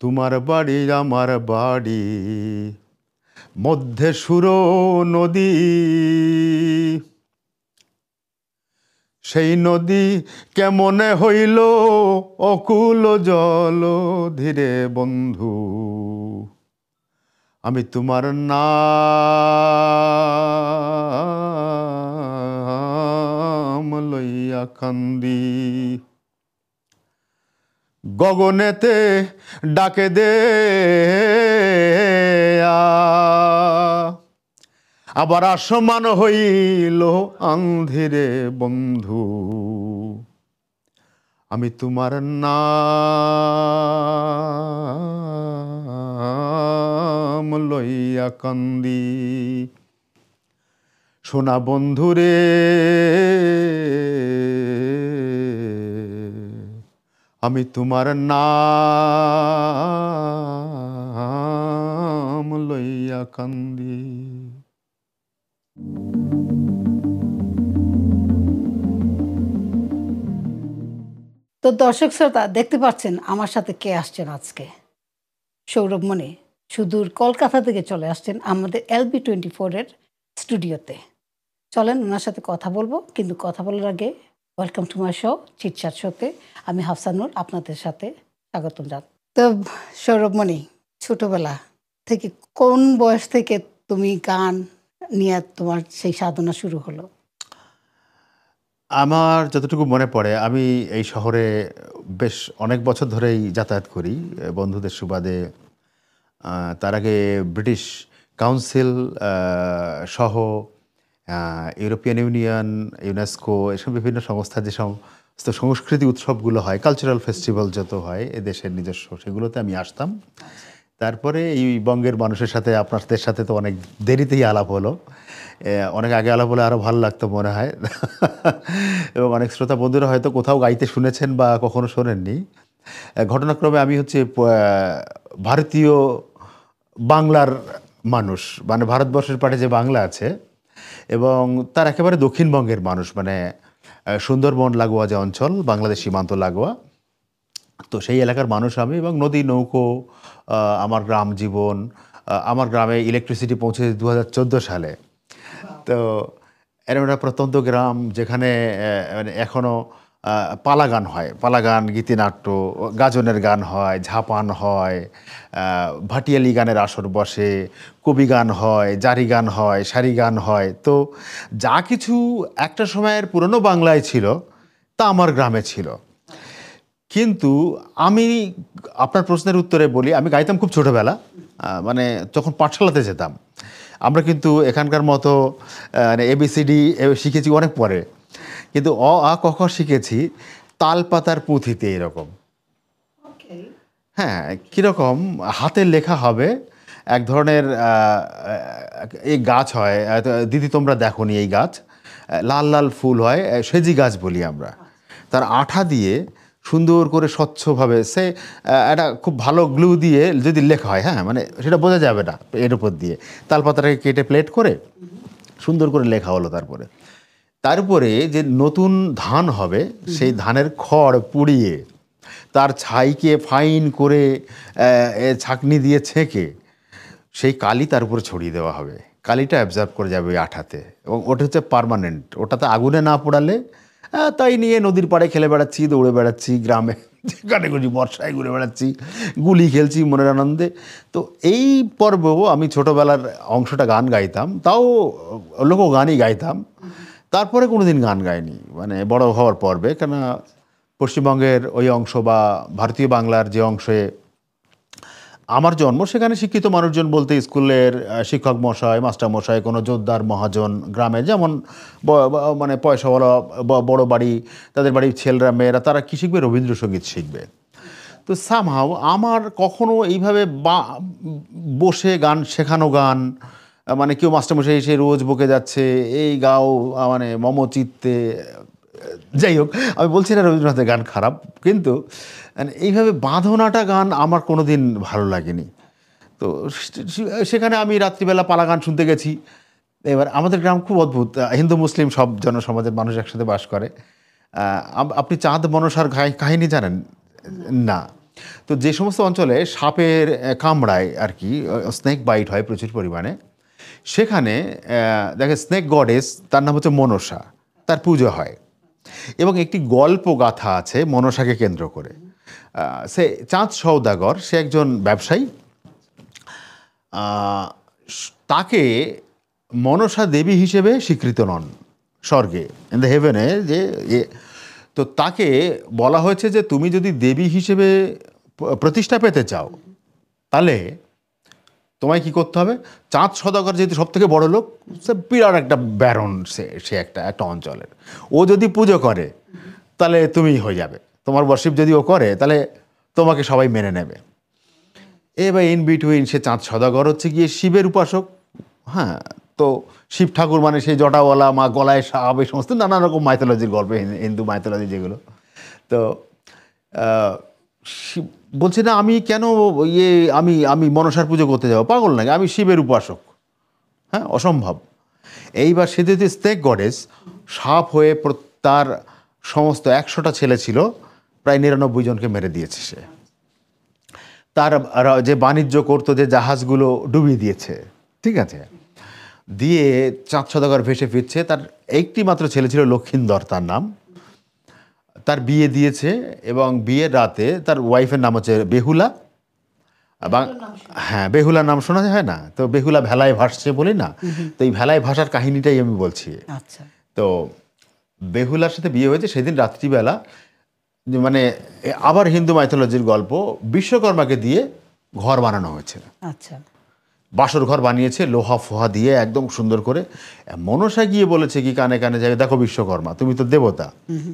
তোমার বাড়ি আমার বাড়ি, মধ্যে সুরো নদী, সেই নদী কেমনে হইল অকুল জল ধীরে বন্ধু, আমি তোমার নাম লইয়া কান্দি। গগনেতে ডাকে দে আবার আসমান হইল আন্ধিরে বন্ধু, আমি তোমার নাম লইয়া কান্দি। সোনা বন্ধুরে আমি তোমার নাম লইয়া কান্দি। তো দর্শক শ্রোতা দেখতে পাচ্ছেন আমার সাথে কে আসছেন আজকে। সৌরভ মনি সুদূর কলকাতা থেকে চলে আসছেন আমাদের LB24 এর স্টুডিওতে। চলেন ওনার সাথে কথা বলবো, কিন্তু কথা বলার আগে welcome to my show chit-chat শোতে আমি হাফসানুর আপনাদের সাথে স্বাগতম জানাই। তো সৌরভ মনি, ছোটবেলা থেকে কোন বয়স থেকে তুমি গান নিয়ে তোমার সেই সাধনা শুরু হলো? আমার যতটুকু মনে পড়ে, আমি এই শহরে বেশ অনেক বছর ধরেই যাতায়াত করি বন্ধুদের সুবাদে। তার আগে ব্রিটিশ কাউন্সিল সহ ইউরোপিয়ান ইউনিয়ন, ইউনেস্কো, এসব বিভিন্ন সংস্থার যে সমস্ত সংস্কৃতি উৎসবগুলো হয়, কালচারাল ফেস্টিভ্যাল যত হয় এদেশের নিজস্ব, সেগুলোতে আমি আসতাম। তারপরে এই বঙ্গের মানুষের সাথে, আপনাদের সাথে তো অনেক দেরিতেই আলাপ হলো। অনেক আগে আলাপ হলে আরও ভালো লাগতো মনে হয়। এবং অনেক শ্রোতা বন্ধুরা হয়তো কোথাও গাইতে শুনেছেন বা কখনো শোনেননি। ঘটনাক্রমে আমি হচ্ছে ভারতীয় বাংলার মানুষ, মানে ভারতবর্ষের পাটে যে বাংলা আছে এবং তার একেবারে দক্ষিণবঙ্গের মানুষ, মানে সুন্দরবন লাগোয়া যে অঞ্চল, বাংলাদেশ সীমান্ত লাগোয়া, তো সেই এলাকার মানুষ আমি। এবং নদী, নৌকো, আমার গ্রাম জীবন। আমার গ্রামে ইলেকট্রিসিটি পৌঁছেছে 2014 সালে। তো এরকম একটা প্রত্যন্ত গ্রাম যেখানে মানে এখনও পালা গান হয়, পালা গান, গীতিনাট্য, গাজনের গান হয়, ঝাপান হয়, ভাটিয়ালি গানের আসর বসে, কবি গান হয়, জারি গান হয়, সারি গান হয়। তো যা কিছু একটা সময়ের পুরনো বাংলায় ছিল তা আমার গ্রামে ছিল। কিন্তু আমি আপনার প্রশ্নের উত্তরে বলি, আমি গাইতাম খুব ছোটোবেলা, মানে যখন পাঠশালাতে যেতাম। আমরা কিন্তু এখানকার মতো মানে ABCD শিখেছি অনেক পরে, কিন্তু অ আ ক খ শিখেছি তাল পাতার পুঁথিতে এরকম। হ্যাঁ, কীরকম হাতের লেখা হবে এক ধরনের এই গাছ হয়, দিদি তোমরা দেখোনি এই গাছ, লাল লাল ফুল হয়, সেজি গাছ বলি আমরা। তার আঠা দিয়ে সুন্দর করে স্বচ্ছভাবে সে একটা খুব ভালো গ্লু দিয়ে যদি লেখা হয়, হ্যাঁ, মানে সেটা বোঝা যাবে না এর উপর দিয়ে, তালপাতাটাকে কেটে প্লেট করে সুন্দর করে লেখা হলো। তারপরে তারপরে যে নতুন ধান হবে সেই ধানের খড় পুড়িয়ে তার ছাইকে ফাইন করে ছাঁকনি দিয়ে ছেঁকে সেই কালি তার উপরে ছড়িয়ে দেওয়া হবে। কালিটা অ্যাবজর্ব করে যাবে ওই আঠাতে, এবং ওটা হচ্ছে পার্মানেন্ট। ওটাতে আগুনে না পোড়ালে, তাই নিয়ে নদীর পাড়ে খেলে বেড়াচ্ছি, দৌড়ে বেড়াচ্ছি, গ্রামে যেখানে খুঁজি বর্ষায় ঘুরে বেড়াচ্ছি, গুলি খেলছি মনের আনন্দে। তো এই পর্বেও আমি ছোটোবেলার অংশটা গান গাইতাম, তাও লোক গানই গাইতাম। তারপরে কোনো দিন গান গাইনি, মানে বড় হওয়ার পর্বে, কেন পশ্চিমবঙ্গের ওই অংশ বা ভারতীয় বাংলার যে অংশে আমার জন্ম, সেখানে শিক্ষিত মানুষজন বলতে স্কুলের শিক্ষক মশাই, মাস্টার মশাই, কোনো জোরদার মহাজন, গ্রামে যেমন মানে পয়সাওয়ালা বড় বাড়ি, তাদের বাড়ির ছেলেরা মেয়েরা, তারা কী শিখবে? রবীন্দ্রসঙ্গীত শিখবে। তো সামহাও আমার কখনো এইভাবে বসে গান শেখানো, গান মানে কেউ মাস্টারমশাই এসে রোজ বকে যাচ্ছে এই গাও, মানে মম চিত্তে, যাই হোক, আমি বলছি না রবীন্দ্রনাথের গান খারাপ, কিন্তু এইভাবে বাঁধনাটা গান আমার কোনো দিন ভালো লাগেনি। তো সেখানে আমি রাত্রিবেলা পালা গান শুনতে গেছি। এবার আমাদের গ্রাম খুব অদ্ভুত, হিন্দু মুসলিম সব জনসমাজের মানুষ একসাথে বাস করে। আপনি চাঁদ মনসার কাহিনী জানেন? না। তো যে সমস্ত অঞ্চলে সাপের কামড়ায় আর কি, স্নেক বাইট হয় প্রচুর পরিমাণে, সেখানে দেখে স্নেক গডেস, তার নাম হচ্ছে মনসা, তার পুজো হয়। এবং একটি গল্প গাথা আছে মনসাকে কেন্দ্র করে। সে চাঁদ সওদাগর, সে একজন ব্যবসায়ী। তাকে মনসা দেবী হিসেবে স্বীকৃত নন স্বর্গে, ইন দ্য হেভেনে, যে তো তাকে বলা হয়েছে যে তুমি যদি দেবী হিসেবে প্রতিষ্ঠা পেতে চাও, তাহলে তোমায় কি করতে হবে, চাঁদ সওদাগর যেহেতু সব থেকে বড় লোক, সে বিরাট একটা ব্যারন, সে একটা অঞ্চলের, ও যদি পুজো করে তাহলে তুমি হয়ে যাবে, তোমার বর্শিপ যদি ও করে তাহলে তোমাকে সবাই মেনে নেবে। এবার ইন বিটুইন সে চাঁদ সওদাগর হচ্ছে গিয়ে শিবের উপাসক। হ্যাঁ, তো শিব ঠাকুর মানে সেই জটাওয়ালা, মা গলায় সাপ, এই সমস্ত নানা রকম মাইথোলজির গল্প, হিন্দু মাইথোলজি যেগুলো। তো বলছে না আমি কেন আমি মনসার পুজো করতে যাবো, পাগল নাকি, আমি শিবের উপাসক। হ্যাঁ, অসম্ভব। এইবার সে যদি স্নেক গডেস, সাপ হয়ে তার সমস্ত 100টা ছেলে ছিল, প্রায় 99 জনকে মেরে দিয়েছে সে। তার যে বাণিজ্য করতো, যে জাহাজগুলো ডুবিয়ে দিয়েছে, ঠিক আছে, দিয়ে চাঁদ সওদাগর ভেসে ফিরছে। তার একটি মাত্র ছেলে ছিল লক্ষিন্দর তার নাম, তার বিয়ে দিয়েছে, এবং বিয়ের রাতে তার ওয়াইফের নাম হচ্ছে বেহুলা। হ্যাঁ, বেহুলার নাম শোনা যায় না, তো বেহুলা ভেলায় ভাসছে বলি না, তো এই ভেলায় ভাসার কাহিনীটাই আমি বলছি। আচ্ছা। তো বেহুলার সাথে বিয়ে হয়েছে সেদিন রাত্রিবেলা, মানে আবার হিন্দু মাইথোলজির গল্প, বিশ্বকর্মাকে দিয়ে ঘর বানানো হয়েছে। আচ্ছা। বাসর ঘর বানিয়েছে লোহা ফোহা দিয়ে একদম সুন্দর করে। মনসা গিয়ে বলেছে কি কানে কানে যাবে, দেখো বিশ্বকর্মা, তুমি তো দেবতা,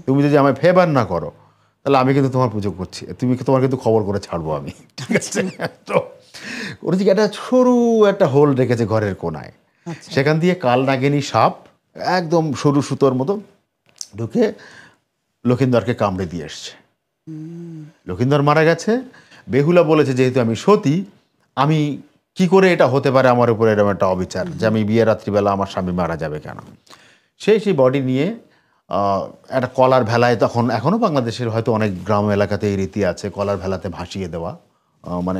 তুমি যদি আমায় ফেভার না করো তাহলে আমি কিন্তু তোমার পুজো করছি, তোমার কিন্তু খবর করে ছাড়বো আমি, ঠিক আছে। তো ওর দিকে একটা সরু একটা হোল রেখেছে ঘরের কোনায়, সেখান দিয়ে কাল নাগিনী সাপ একদম সরু সুতোর মতো ঢুকে লক্ষিন্দরকে কামড়ে দিয়ে এসছে। লক্ষিন্দর মারা গেছে। বেহুলা বলেছে যেহেতু আমি সতী, আমি কি করে এটা হতে পারে আমার উপরে এরকম একটা অবিচার, যে আমি বিয়ে রাত্রিবেলা আমার স্বামী মারা যাবে কেন। সেই বডি নিয়ে একটা কলার ভেলায়, তখন এখনও বাংলাদেশের হয়তো অনেক গ্রাম এলাকাতে এই রীতি আছে, কলার ভেলাতে ভাসিয়ে দেওয়া, মানে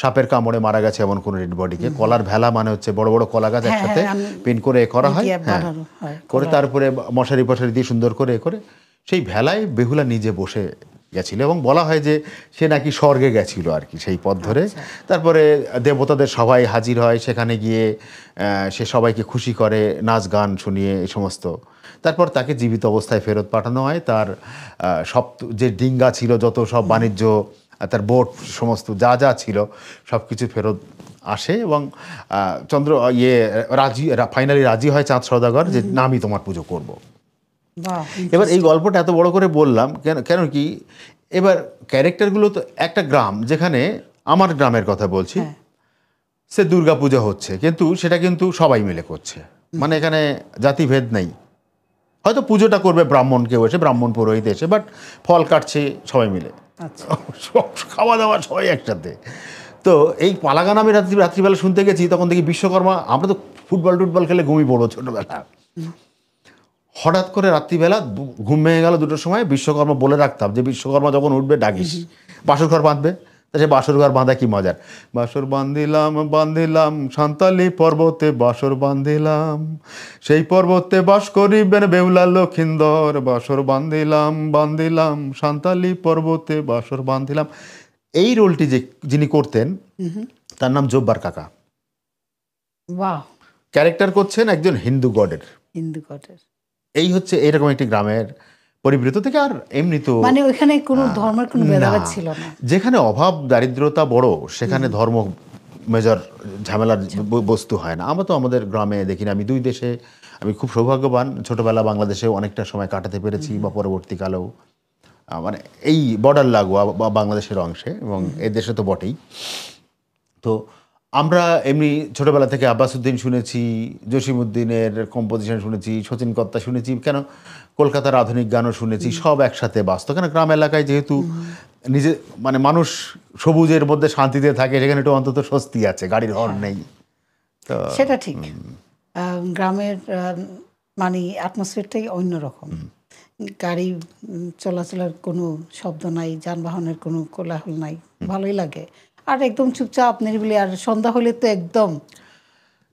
সাপের কামড়ে মারা গেছে এমন কোনো ডেড বডিকে। কলার ভেলা মানে হচ্ছে বড় বড় কলা গাছ একসাথে পিন করে করা হয়, হ্যাঁ, করে তারপরে মশারি ফশারি দিয়ে সুন্দর করে করে সেই ভেলায় বেহুলা নিজে বসে গেছিল, এবং বলা হয় যে সে নাকি স্বর্গে গেছিল আর কি সেই পথ ধরে। তারপরে দেবতাদের সবাই হাজির হয় সেখানে গিয়ে, সে সবাইকে খুশি করে নাচ গান শুনিয়ে এই সমস্ত। তারপর তাকে জীবিত অবস্থায় ফেরত পাঠানো হয়। তার সব যে ডিঙ্গা ছিল, যত সব বাণিজ্য, তার বোট, সমস্ত যা যা ছিল সব কিছু ফেরত আসে, এবং ফাইনালি রাজি হয় চাঁদ সওদাগর যে না, আমি তোমার পুজো করব। এবার এই গল্পটা এত বড় করে বললাম কেন কি, এবার ক্যারেক্টারগুলো তো একটা গ্রাম, যেখানে আমার গ্রামের কথা বলছি, সে দুর্গা পূজা হচ্ছে, কিন্তু সেটা কিন্তু সবাই মিলে করছে, মানে এখানে জাতিভেদ নেই। হয়তো পুজোটা করবে ব্রাহ্মণ, কেউ এসে ব্রাহ্মণ পুরোহিত এসে, বাট ফল কাটছে সবাই মিলে, খাওয়া দাওয়া সবাই একসাথে। তো এই পালা গান আমি রাত্রিবেলা শুনতে গেছি, তখন দেখি বিশ্বকর্মা, আমরা তো ফুটবল খেলে ঘুমিয়ে পড়বো ছোটবেলা, হঠাৎ করে রাত্রিবেলা ঘুম ভেঙে গেল 2টোর সময়। বিশ্বকর্মা বলে রাখতাম যে বিশ্বকর্মা যখন উঠবে ডাকিস, বাসর ঘর বাঁধবে। তা সে বাসর ঘর বাঁধা কি মজার, বাসর বান্ধিলাম সান্তালি পর্বতে, বাসর বান্ধিলাম সেই পর্বতে, বাস করিবেন বেহুলা লক্ষিন্দর, বাসর বান্ধিলাম সান্তালি পর্বতে, বাসর বান্ধিলাম। এই রোলটি যিনি করতেন তার নাম জব্বার কাকা। ক্যারেক্টার করছেন একজন হিন্দু গডের। এই হচ্ছে এরকম একটি গ্রামের পরিবৃত থেকে। আর এমনি তো মানে ওইখানে কোনো ধর্মের কোনো ভেদাভেদ ছিল না। যেখানে অভাব দারিদ্রতা বড়, সেখানে ধর্ম মেজর ঝামেলার বস্তু হয় না। আমরা তো আমাদের গ্রামে দেখি না। আমি খুব সৌভাগ্যবান, ছোটবেলা বাংলাদেশে অনেকটা সময় কাটাতে পেরেছি, বা পরবর্তীকালেও মানে এই বর্ডার লাগোয়া বা বাংলাদেশের অংশে, এবং এ দেশে তো বটেই। তো আমরা এমনি ছোটবেলা থেকে আব্বাসউদ্দিন শুনেছি, জসিমউদ্দিনের কম্পোজিশন শুনেছি, শচীন কর্তা শুনেছি, কেন কলকাতার আধুনিক গানও শুনেছি, সব একসাথে বাস্তব। কেন গ্রাম এলাকায় যেহেতু নিজে মানে মানুষ সবুজের মধ্যে শান্তিতে থাকে, সেখানে একটু অন্তত স্বস্তি আছে, গাড়ির হর্ন নেই। তো সেটা ঠিক, গ্রামের মানে অ্যাটমসফিয়ারটাই অন্যরকম। গাড়ি চলাচলের কোনো শব্দ নাই, যানবাহনের কোনো কোলাহল নাই, ভালোই লাগে। আর একদম চুপচাপ নিরিবিলি, আর সন্ধ্যা হলে তো একদম না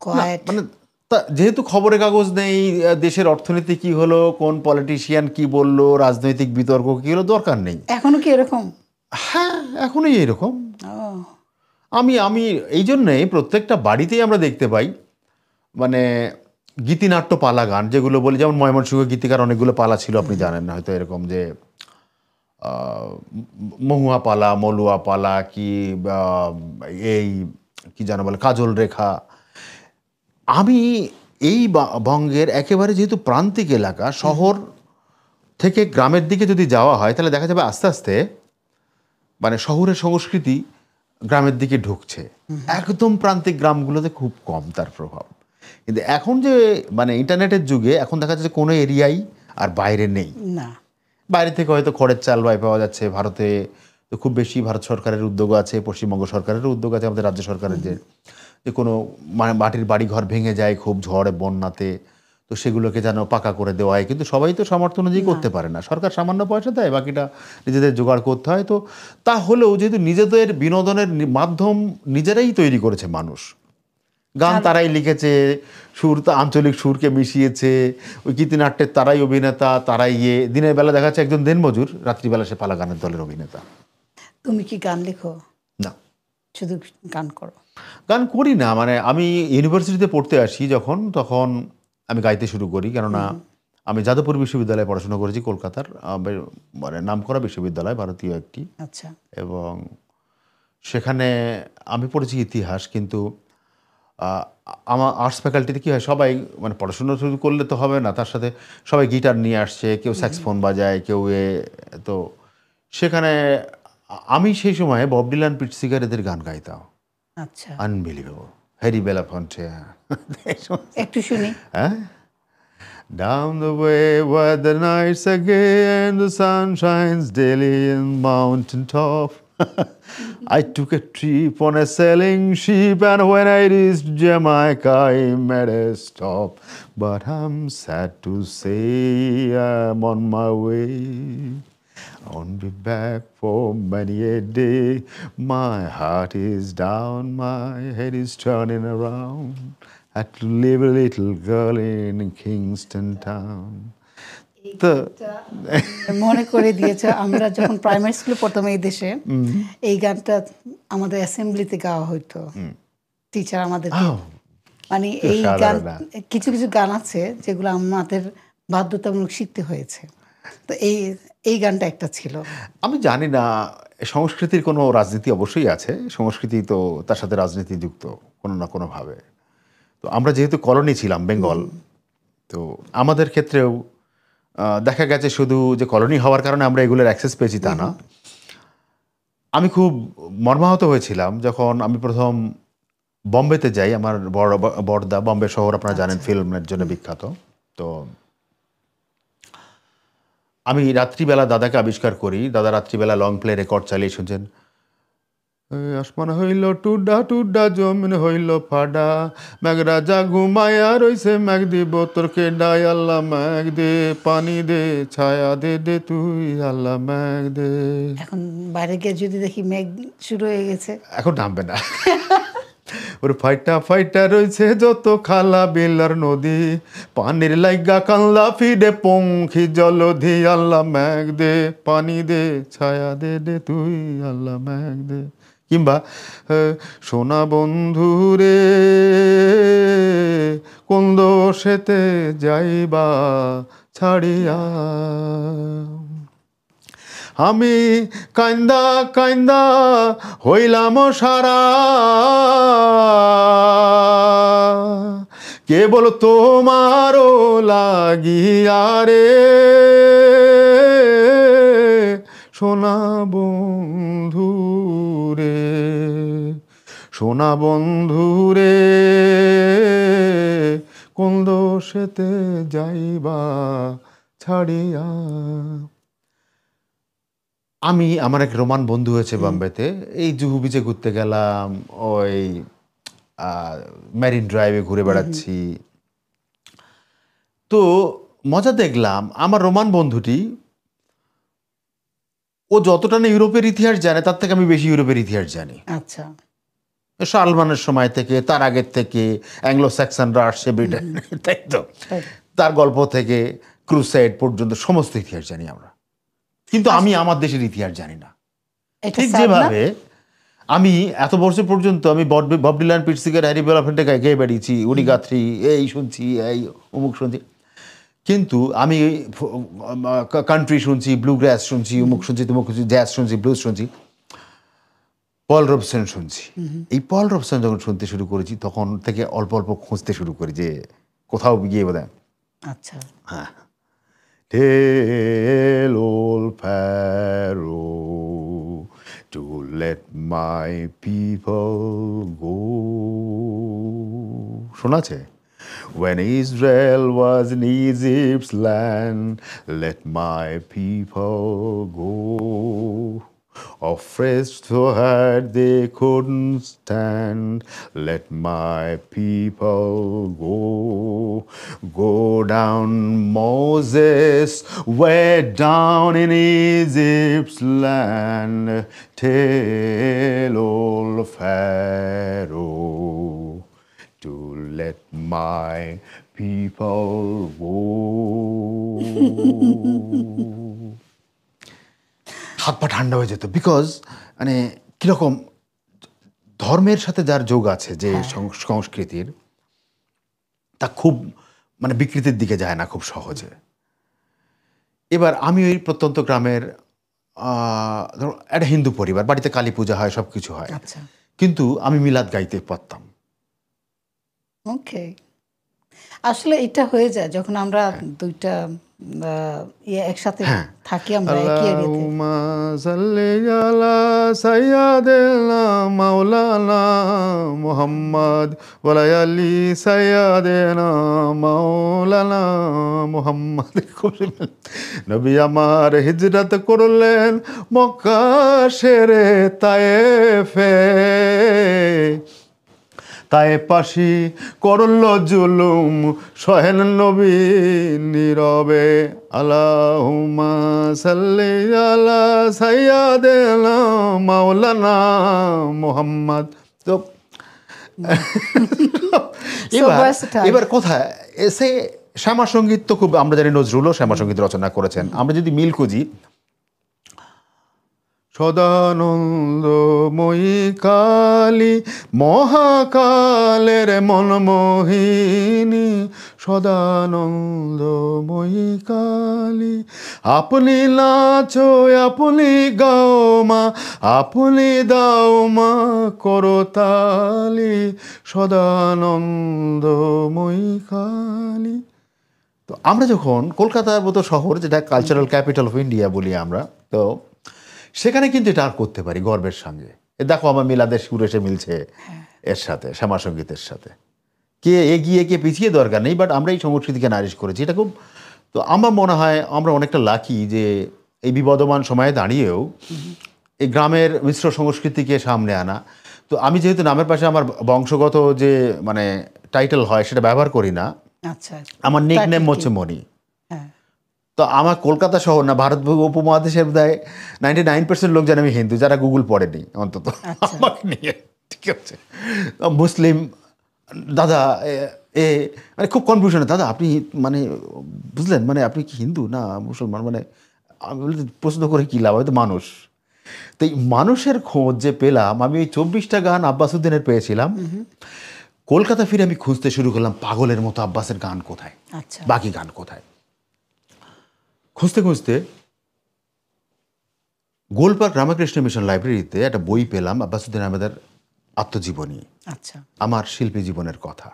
কোয়াইট। মানে যেহেতু খবরের কাগজ নেই, দেশের অর্থনীতি কি হলো, কোন পলিটিশিয়ান কি বললো, রাজনৈতিক বিতর্ক কি হলো, দরকার নেই। এখনো কি এরকম? হ্যাঁ, এখনই এরকম। ও আমি আমি এই জন্যেই প্রত্যেকটা বাড়িতেই আমরা দেখতে পাই মানে গীতিনাট্য পালা গান, যেগুলো বলি, যেমন ময়মনসিংহ গীতিকার অনেকগুলো পালা ছিল, আপনি জানেন না হয়তো, এরকম যে মহুয়া পালা, মলুয়া পালা, কি এই কি যেন বলে, কাজল রেখা। আমি এই বঙ্গের একেবারে যেহেতু প্রান্তিক এলাকা, শহর থেকে গ্রামের দিকে যদি যাওয়া হয়, তাহলে দেখা যাবে আস্তে আস্তে মানে শহরের সংস্কৃতি গ্রামের দিকে ঢুকছে। একদম প্রান্তিক গ্রামগুলোতে খুব কম তার প্রভাব। কিন্তু এখন যে মানে ইন্টারনেটের যুগে এখন দেখা যাচ্ছে কোনো এরিয়াই আর বাইরে নেই। না, বাইরে থেকে হয়তো খড়ের চাল পাওয়া যাচ্ছে। ভারতে তো খুব বেশি ভারত সরকারের উদ্যোগ আছে, পশ্চিমবঙ্গ সরকারেরও উদ্যোগ আছে, আমাদের রাজ্য সরকারের যে কোনো মাটির বাড়ি ঘর ভেঙে যায় খুব ঝড়ে বন্যাতে, তো সেগুলোকে যেন পাকা করে দেওয়া হয়। কিন্তু সবাই তো সামর্থ্য অনুযায়ী করতে পারে না, সরকার সামান্য পয়সা দেয়, বাকিটা নিজেদের জোগাড় করতে হয়। তো তা হলেও যেহেতু নিজেদের বিনোদনের মাধ্যম নিজেরাই তৈরি করেছে মানুষ, গান তারাই লিখেছে, সুর তো আঞ্চলিক সুরকে মিশিয়েছে, ওই গীতিনাট্যের তারাই অভিনেতা, তারাই দিনের বেলা দেখা যাচ্ছে একজন দিনমজুর, রাত্রিবেলা সে পালা গানের দলের অভিনেতা। তুমি কি গান লিখো? না, শুধু গান করো? গান করি না, মানে আমি ইউনিভার্সিটিতে পড়তে আসি যখন, তখন আমি গাইতে শুরু করি। কেননা আমি যাদবপুর বিশ্ববিদ্যালয়ে পড়াশোনা করেছি, কলকাতার মানে নামকরা বিশ্ববিদ্যালয়, ভারতীয় একটি। আচ্ছা। এবং সেখানে আমি পড়েছি ইতিহাস। কিন্তু আমার আর্টস ফ্যাকাল্টিতে কী হয়, সবাই মানে পড়াশোনা শুরু করলে তো হবে না, তার সাথে সবাই গিটার নিয়ে আসছে, কেউ স্যাক্সফোন বাজায়, কেউ তো সেখানে আমি সেই সময় বব ডিলান, পিট সিগার এদের গান গাইতাম। আচ্ছা, আনবিলিভেবল, হ্যারি বেলাফন্টে। একটু শুনি। হ্যাঁ, down the way where the nights are gay and the sun shines daily in mountain top. I took a trip on a sailing ship, and when I reached Jamaica, I made a stop. But I'm sad to say I'm on my way. I won't be back for many a day. My heart is down, my head is turning around. Had to leave a little girl in Kingston town. তো মনে করে দিয়েছে, আমরা যখন primary স্কুলে পড়তাম এই দেশে, এই গানটা আমাদের অ্যাসেম্বলিতে গাওয়া হইতো। টিচার আমাদেরকে মানে এই গান, কিছু কিছু গান আছে যেগুলো আমাদের বাধ্যতামূলক শিখতে হয়েছে। তো এই গানটা একটা ছিল। আমি জানি না, সংস্কৃতির কোনো রাজনীতি অবশ্যই আছে, সংস্কৃতি তো তার সাথে রাজনীতি যুক্ত কোনো না কোনোভাবে। তো আমরা যেহেতু কলোনি ছিলাম বেঙ্গল, তো আমাদের ক্ষেত্রেও দেখা গেছে শুধু যে কলোনি হওয়ার কারণে আমরা এগুলোর অ্যাক্সেস পেয়েছি তা না। আমি খুব মর্মাহত হয়েছিলাম যখন আমি প্রথম বম্বেতে যাই। আমার বড়দা, বম্বে শহর আপনারা জানেন ফিল্মের জন্য বিখ্যাত। তো আমি রাত্রিবেলা দাদাকে আবিষ্কার করি, দাদা রাত্রিবেলা লং প্লে রেকর্ড চালিয়ে শুনছেন, আসমান হইল টুডা টুডা, জমিন হইল ফাডা, ম্যাগ রাজা ঘুমায়া রইছে, ম্যাগ দিব তোরকে ডাই, আল্লাহ ম্যাগ দে, পানি দে, ছায়া দে দে তুই, আল্লাহ ম্যাগ দে। এখন বাইরে গিয়ে যদি দেখি মেঘ শুরু হয়ে গেছে, এখন নামবে না। ওর ফাইটা ফাইটা রয়েছে যত খালা বিলার নদী, পানির লাইগা কানলা ফিরে পঙ্খী জলধি, আল্লাহ ম্যাগ দে, পানি দে, ছায়া দে দে তুই, আল্লাহ ম্যাগ দে। কিংবা সোনা বন্ধু রে কোন দোষেতে যাইবা ছাড়িয়া, আমি কান্দা কান্দা হইলাম সারা, কেবল তোমারও লাগিয়া রে, সোনা বন্ধু রে, সোনা বন্ধু রে কোন দোষেতে যাইবা ছাড়িয়া। আমার এক রোমান বন্ধু হয়েছে বম্বেতে, এই জুহু বিচে ঘুরতে গেলাম, ওই মেরিন ড্রাইভে ঘুরে বেড়াচ্ছি। তো মজা দেখলাম আমার রোমান বন্ধুটি, ও যতটা না ইউরোপের ইতিহাস জানে তার থেকে আমি বেশি ইউরোপের ইতিহাস জানি। আচ্ছা। শালমানের সময় থেকে, তার আগের থেকে, অ্যাংলো স্যাক্সনরা আসছে ব্রিটেন, তাই তো, তাই। তার গল্প থেকে ক্রুসেড পর্যন্ত সমস্ত ইতিহাস জানি আমরা, কিন্তু আমি আমার দেশের ইতিহাস জানি না। এটা ঠিক sad না? যেভাবে আমি এত বছর পর্যন্ত আমি বব ডিলান, পিট সিগার, হ্যারি বেলাফেন্টে গেয়ে বেড়িয়েছি, উডি গাথরি এই শুনছি, এই অমুক শুনছি, কিন্তু আমি কান্ট্রি শুনছি, ব্লু গ্রাস শুনছি, অমুক শুনছি, তমুক শুনছি, জ্যাজ শুনছি, ব্লুজ শুনছি, পল রবসন শুনছি। এই পল রবসন যখন শুনতে শুরু করেছি তখন থেকে অল্প অল্প খুঁজতে শুরু করি যে কোথাও গিয়ে বোধ হয় আচ্ছা। Tell old Pharaoh to let my people go. শোনাছে? When Israel was in Egypt's land, let my people go. Oppressed so hard they couldn't stand, let my people go. Go down, Moses, way down in Egypt's land, tell old Pharaoh to let my people go. হাত পা ঠান্ডা হয়ে যেত, because মানে কীরকম ধর্মের সাথে যার যোগ আছে যে সংস্কৃতির, তা খুব মানে বিকৃতির দিকে যায় না খুব সহজে। এবার আমি ওই প্রত্যন্ত গ্রামের ধরো একটা হিন্দু পরিবার, বাড়িতে কালী পূজা হয়, সব কিছু হয়, আচ্ছা। কিন্তু আমি মিলাদ গাইতে পারতাম। ওকে। আসলে এটা হয়ে যায় যখন আমরা দুইটা একসাথে থাকি, আমরা একই এরিয়াতে। আল্লাহুম্মা সাল্লি আলা সাইয়্যিদিনা মাওলানা মুহাম্মদ ওয়া আলা আলি সাইয়্যিদিনা মাওলানা মুহাম্মদ। নবী আমার হিজরত করলেন মক্কা ছেড়ে তায়েফে, তাই পাশি করল জুলুম সহেন নবী নীরবে। আল্লাহুম্মা সাল্লি আলা সাইয়্যিদিনা মাওলানা মুহাম্মদ। তো এবার কোথায় এসে শ্যামা সঙ্গীত তো খুব আমরা জানি, নজরুলও শ্যামা সঙ্গীত রচনা করেছেন। আমরা যদি মিল খুঁজি, সদানন্দময়ী কালী মহাকালের মনমোহিনী, সদানন্দময়ী কালী আপনি নাচো আপনি গাও মা, আপনি দাও মা করতালি, সদানন্দময়ী কালী। তো আমরা যখন কলকাতার মতো শহর, যেটা কালচারাল ক্যাপিটাল অফ ইন্ডিয়া বলি আমরা, তো সেখানে কিন্তু এটা আর করতে পারি গর্বের সঙ্গে। দেখো আমার মিলাদের সুর এসে মিলছে এর সাথে, শ্যামা সঙ্গীতের সাথে। কে এগিয়ে কে পিছিয়ে দরকার নেই, বাট আমরা এই সংস্কৃতিকে নারিশ করেছি, এটা খুব। তো আমার মনে হয় আমরা অনেকটা লাকি যে এই বিবদমান সময়ে দাঁড়িয়েও এই গ্রামের মিশ্র সংস্কৃতিকে সামনে আনা। তো আমি যেহেতু নামের পাশে আমার বংশগত যে মানে টাইটেল হয় সেটা ব্যবহার করি না। আচ্ছা। আমার নিক নেম হচ্ছে মণি। হ্যাঁ। তো আমার কলকাতা শহর না, ভারত উপমহাদেশের প্রায় 99% লোক জানে আমি হিন্দু, যারা গুগল পড়েনি অন্তত আমাকে নিয়ে, ঠিক আছে। মুসলিম দাদা মানে খুব কনফিউশন, দাদা আপনি মানে বুঝলেন মানে আপনি কি হিন্দু না মুসলমান, মানে আমি প্রশ্ন করে কী লাভ, হয়তো মানুষ। তো এই মানুষের খোঁজ যে পেলাম আমি, ওই 24টা গান আব্বাসুদ্দিনের পেয়েছিলাম। কলকাতা ফিরে আমি খুঁজতে শুরু করলাম পাগলের মতো আব্বাসের গান কোথায়, বাকি গান কোথায়। খুঁজতে খুঁজতে গোলপার্ক রামকৃষ্ণ মিশন লাইব্রেরিতে একটা বই পেলাম, আব্বাসুদ্দিন আহমেদের আত্মজীবনী। আচ্ছা। আমার শিল্পী জীবনের কথা,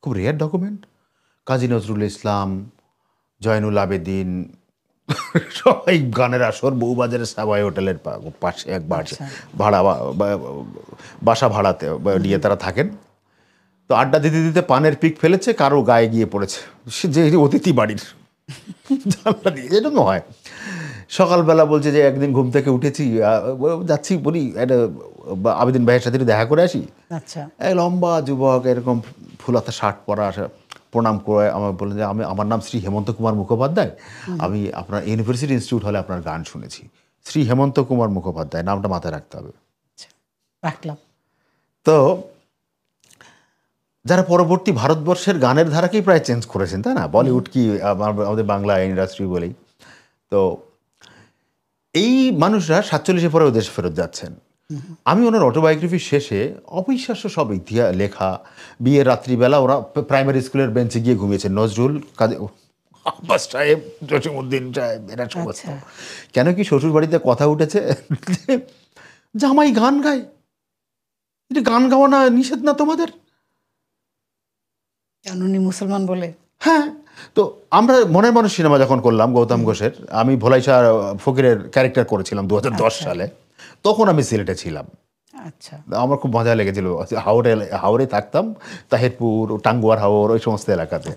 খুব রেয়ার ডকুমেন্ট। কাজী নজরুল ইসলাম, জয়নুল আবেদিন, সবাই গানের আসর বউবাজারের সাবাই হোটেলের পাশে এক বাসা ভাড়াতে নিয়ে তারা থাকেন। তো আড্ডা দিতে দিতে পানের পিক ফেলেছে, কারো গায়ে গিয়ে পড়েছে, সে যে অতিথি বাড়ির জানলা দিয়ে, এরকম হয়। সকালবেলা বলছে যে একদিন ঘুম থেকে উঠেছি, যাচ্ছি বলি একটা আবেদিন ভাইয়ের সাথে দেখা করে আসি। আচ্ছা। এক লম্বা যুবক, এরকম ফুলাতা শার্ট পরা, প্রণাম করে আমার বললেন যে আমার নাম শ্রী হেমন্ত কুমার মুখোপাধ্যায়, আমি আপনার ইউনিভার্সিটি ইনস্টিটিউট হলে আপনার গান শুনেছি। শ্রী হেমন্ত কুমার মুখোপাধ্যায়, নামটা মাথায় রাখতে হবে। আচ্ছা, রাখলাম। তো যারা পরবর্তী ভারতবর্ষের গানের ধারাকেই প্রায় চেঞ্জ করেছেন, তাই না? বলিউড কি আমাদের বাংলা ইন্ডাস্ট্রি বলেই। তো এই মানুষরা 47 পরে দেশে ফেরত যাচ্ছেন। আমি ওনার অটোবায়োগ্রাফির শেষে অবিশ্বাস্য সব ইতিহাস লেখা, বিয়ের রাত্রিবেলা ওরা প্রাইমারি স্কুলের বেঞ্চে গিয়ে ঘুমিয়েছেন, নজরুল, কাজী আব্বাস সাহেব, জসিমউদ্দিন সাহেব, এরা সমস্ত। কেন কি শ্বশুর বাড়িতে কথা উঠেছে জামাই গান গায়, এটা গান গাওয়া না নিষেধ না তোমাদের? উনি মুসলমান বলে। হ্যাঁ, তো আমরা মনের মানুষ সিনেমা যখন করলাম গৌতম ঘোষের, আমি ভোলাই শাহ ফকিরের ক্যারেক্টার করেছিলাম 2010 সালে। তখন আমি সিলেটে ছিলাম। আচ্ছা, আমার খুব মজা লেগেছিল। হাওড়ে থাকতাম, তাহিরপুর, টাঙ্গুয়ার হাওর, ওই সমস্ত এলাকাতে।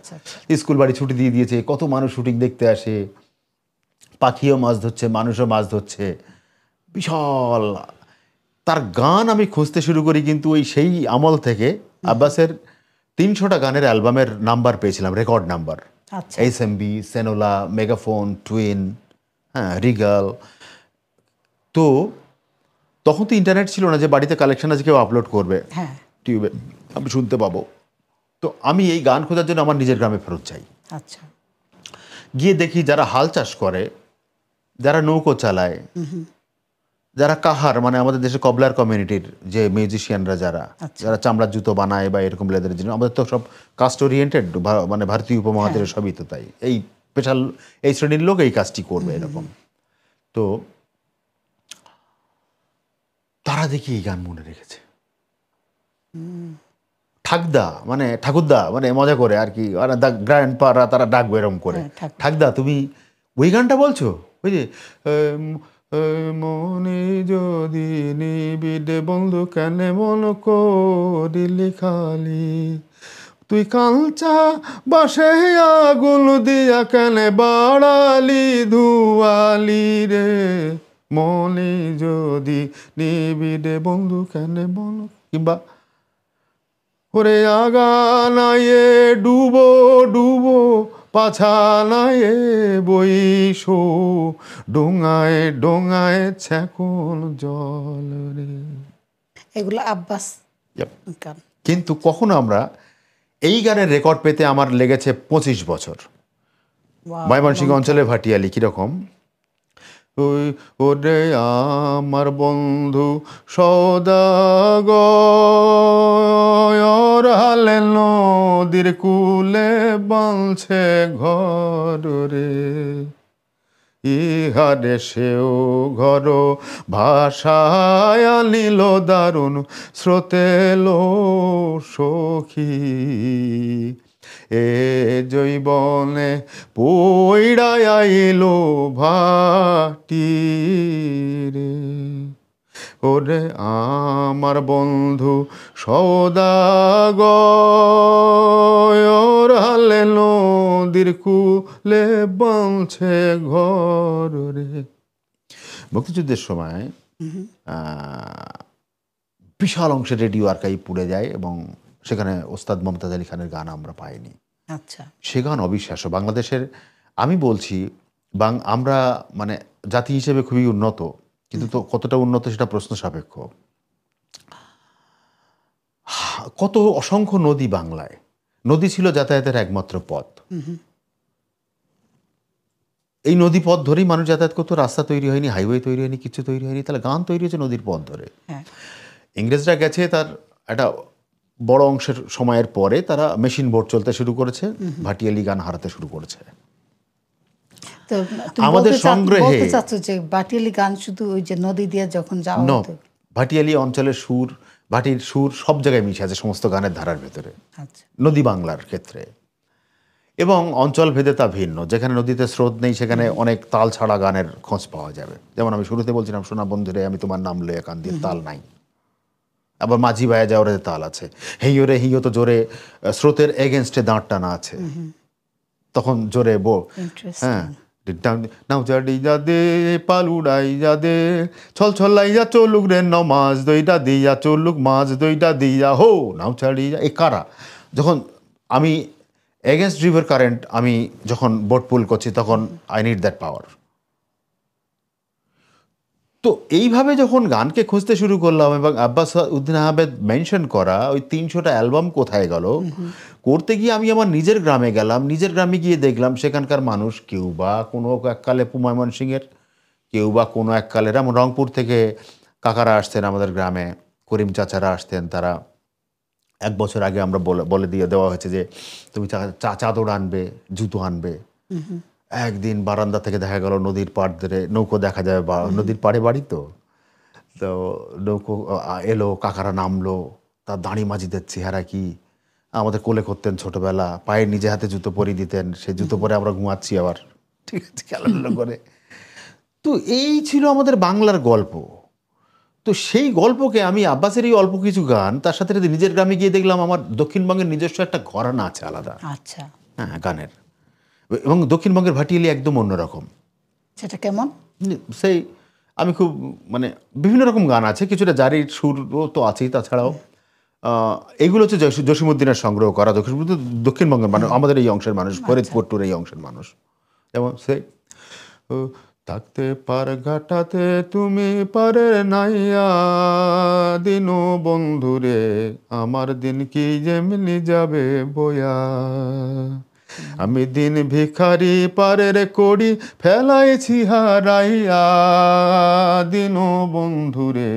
স্কুল বাড়ি ছুটি দিয়ে দিয়েছে, কত মানুষ শুটিং দেখতে আসে, পাখিও মাছ ধরছে, মানুষও মাছ ধরছে, বিশাল। তার গান আমি খুঁজতে শুরু করি, কিন্তু ওই সেই আমল থেকে আব্বাসের 300টা গানের অ্যালবামের নাম্বার পেয়েছিলাম, record number. SMB, Senola, Megaphone, Twin, হ্যাঁ, রিগাল। তো তখন তো ইন্টারনেট ছিল না যে বাড়িতে কালেকশন আছে কেউ আপলোড করবে টিউবে, আমি শুনতে পাবো। তো আমি এই গান খোঁজার জন্য আমার নিজের গ্রামে ফেরত যাই। আচ্ছা, গিয়ে দেখি যারা হাল চাষ করে, যারা নৌকো চালায়, যারা কাহার মানে আমাদের দেশে কবলার কমিউনিটির যে মিউজিশিয়ানরা, যারা চামড়ার জুতো বানায় বা এরকম লেদারের জিনিস, আমাদের তো সব কাস্ট ওরিয়েন্টেড, মানে ভারতীয় উপমহাদেশের সবই তো তাই। এই স্পেশাল এই শ্রেণীর লোক এই কাজটি করবে এরকম। তো তারা দেখি এই গান মনে রেখেছে। ঠাকদা মানে ঠাকুরদা, মানে মজা করে আর কি, গ্র্যান্ড পারা তারা ডাকবে এরকম করে, ঠাকদা তুমি ওই গানটা বলছো, ওই যে মনে যদি নিবিড়ে বন্ধু কেন মন করিলি খালি, তুই কালচা বাসে আগুন দিয়া কেন বাড়ালি ধুয়ালি রে, মনে যদি নিবিড়ে বন্ধু কেন বল, কিংবা ওরে আগা নাইয়ে ডুবো ডুবো পাছা নাইয়ে বইসো, ডোঙায় ডোঙায় ছ্যাকল জল রে। এগুলো আব্বাস গান। কিন্তু কখনো আমরা এই গানের রেকর্ড পেতে আমার লেগেছে 25 বছর। ময়মনসিংহ অঞ্চলে ভাটিয়ালি কিরকম, ওরে আমার বন্ধু সদাগর হালে নদীর কুলে বাঁধছে ঘর রে, ইহারে সেও ঘর ভাষায় আনিল দারুণ স্রোতে লো সখী, এ জৈবনে পইড়ায় আইলো ভাটি রে, ওরে আমার বন্ধু সদাগর হালে নদীর কুলে বাঁধছে ঘর রে। মুক্তিযুদ্ধের সময় বিশাল অংশের রেডিও আর্কাইভ পুড়ে যায় এবং সেখানে ওস্তাদ মমতাজ আলী খানের গান আমরা পাইনি। আচ্ছা, সে গান অবিশ্বাস্য। বাংলাদেশের, আমি বলছি আমরা মানে জাতি হিসেবে খুবই উন্নত, কিন্তু তো কতটা উন্নত সেটা প্রশ্ন সাপেক্ষ। কত অসংখ্য নদী বাংলায়, নদী ছিল যাতায়াতের একমাত্র পথ। এই নদী পথ ধরেই মানুষ যাতায়াত করতো, রাস্তা তৈরি হয়নি, হাইওয়ে তৈরি হয়নি, কিছু তৈরি হয়নি, তাহলে গান তৈরি হয়েছে নদীর পথ ধরে। ইংরেজরা গেছে তার একটা বড় অংশের সময়ের পরে, তারা মেশিন বোট চলতে শুরু করেছে, ভাটিয়ালি গান হারাতে শুরু করেছে। আমাদের সংগ্রহে যে ভাটিয়ালি গান শুধু ওই যে নদী দিয়ে যখন যাওয়া হতো, ভাটিয়ালি অঞ্চলের সুর, ভাটির সুর সব জায়গায় মিশে আছে সমস্ত গানের ধারার ভেতরে, নদী বাংলার ক্ষেত্রে। এবং অঞ্চল ভেদে তা ভিন্ন, যেখানে নদীতে স্রোত নেই সেখানে অনেক তাল ছাড়া গানের খোঁজ পাওয়া যাবে। যেমন আমি শুরুতে বলছিলাম, সোনা বন্ধুরে আমি তোমার নাম লয়ে কান দিয়ে, তাল নাই। আবার মাঝি বায়া যাওয়ার তাল আছে, হেইও রে হিও তো জোরে স্রোতের এগেনস্টে দাঁড় টানা আছে, তখন জোরে হ্যাঁ নাও চাড়ি যাদে পালুড়াই যাদে ছল ছল্লাইয়া চলুক রে ন মাছ দইটা দিয়া চলুক মাছ দইটা দিয়া হো নাও ছাড়ি যা। এই কারা, যখন আমি এগেনস্ট রিভার কারেন্ট আমি যখন বোট পুল করছি তখন আই নিড দ্যাট পাওয়ার। তো এইভাবে যখন গানকে খুঁজতে শুরু করলাম এবং আব্বাস উদ্দিন আহমেদ মেনশন করা ওই 300টা অ্যালবাম কোথায় গেল করতে গিয়ে আমি আমার নিজের গ্রামে গেলাম। নিজের গ্রামে গিয়ে দেখলাম সেখানকার মানুষ কেউ বা কোনো এককালে ময়মনসিংহের, কেউ বা কোনো এককালে যেমন রংপুর থেকে কাকারা আসতেন আমাদের গ্রামে, করিম চাচারা আসতেন। তারা 1 বছর আগে আমরা বলে দিয়ে দেওয়া হয়েছে যে তুমি চাদর আনবে, জুতো আনবে। একদিন বারান্দা থেকে দেখা গেল নদীর পাড় ধরে নৌকো দেখা যাবে, নদীর পাড়ে বাড়ি তো নৌকো এলো, কাকারা নামলো, তার দাঁড়ি মাঝিদের চেহারা কি আমাদের কোলে করতেন ছোটবেলা, পায়ে নিজে হাতে জুতো পরিয়ে দিতেন, সেই জুতো পরে আমরা ঘুমাচ্ছি আবার, ঠিক আছে, খেলাধুলো করে। তো এই ছিল আমাদের বাংলার গল্প। তো সেই গল্পকে আমি আব্বাসের এই অল্প কিছু গান তার সাথে সাথে নিজের গ্রামে গিয়ে দেখলাম আমার দক্ষিণবঙ্গের নিজস্ব একটা ঘরানা আছে আলাদা, আচ্ছা, হ্যাঁ, গানের। এবং দক্ষিণবঙ্গের ভাটিয়ালি একদম অন্যরকম। সেটা কেমন? সেই আমি খুব মানে বিভিন্ন রকম গান আছে, কিছুটা জারির সুরও তো আছেই, তাছাড়াও এইগুলো হচ্ছে জসীমউদ্দিনের সংগ্রহ করা। দক্ষিণবঙ্গের মানুষ, আমাদের এই অংশের মানুষ, ফরিদপুর টুর এই অংশের মানুষ। যেমন সেই থাকতে পার ঘাটাতে তুমি পারে নাইয়া দিনু বন্ধুরে, আমার দিন কি যেমনি যাবে বয়া, আমি দিন ভিখারি পারের করি ফেলাইছি হারাইয়া, দিনু বন্ধুরে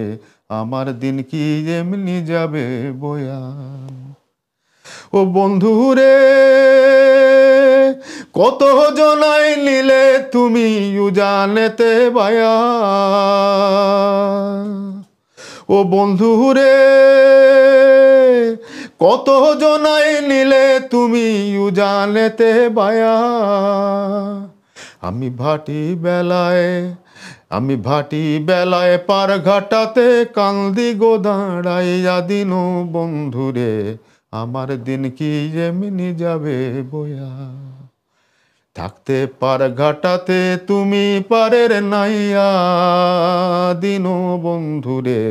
আমার দিন কি যেমনি যাবে বয়া। ও বন্ধুরে কত জনাই নিলে তুমি জানেতে বায়া, ও বন্ধুরে কত জনাই নিলে তুমি জানেতে বায়া, আমি ভাটি বেলায় পার ঘাটাতে কান্দি গো দাঁড়াইয়া, দিনু বন্ধুরে আমার দিন কি যেমনি যাবে বয়া, থাকতে পার ঘাটাতে তুমি পারের নাইয়া, দিনু বন্ধুরে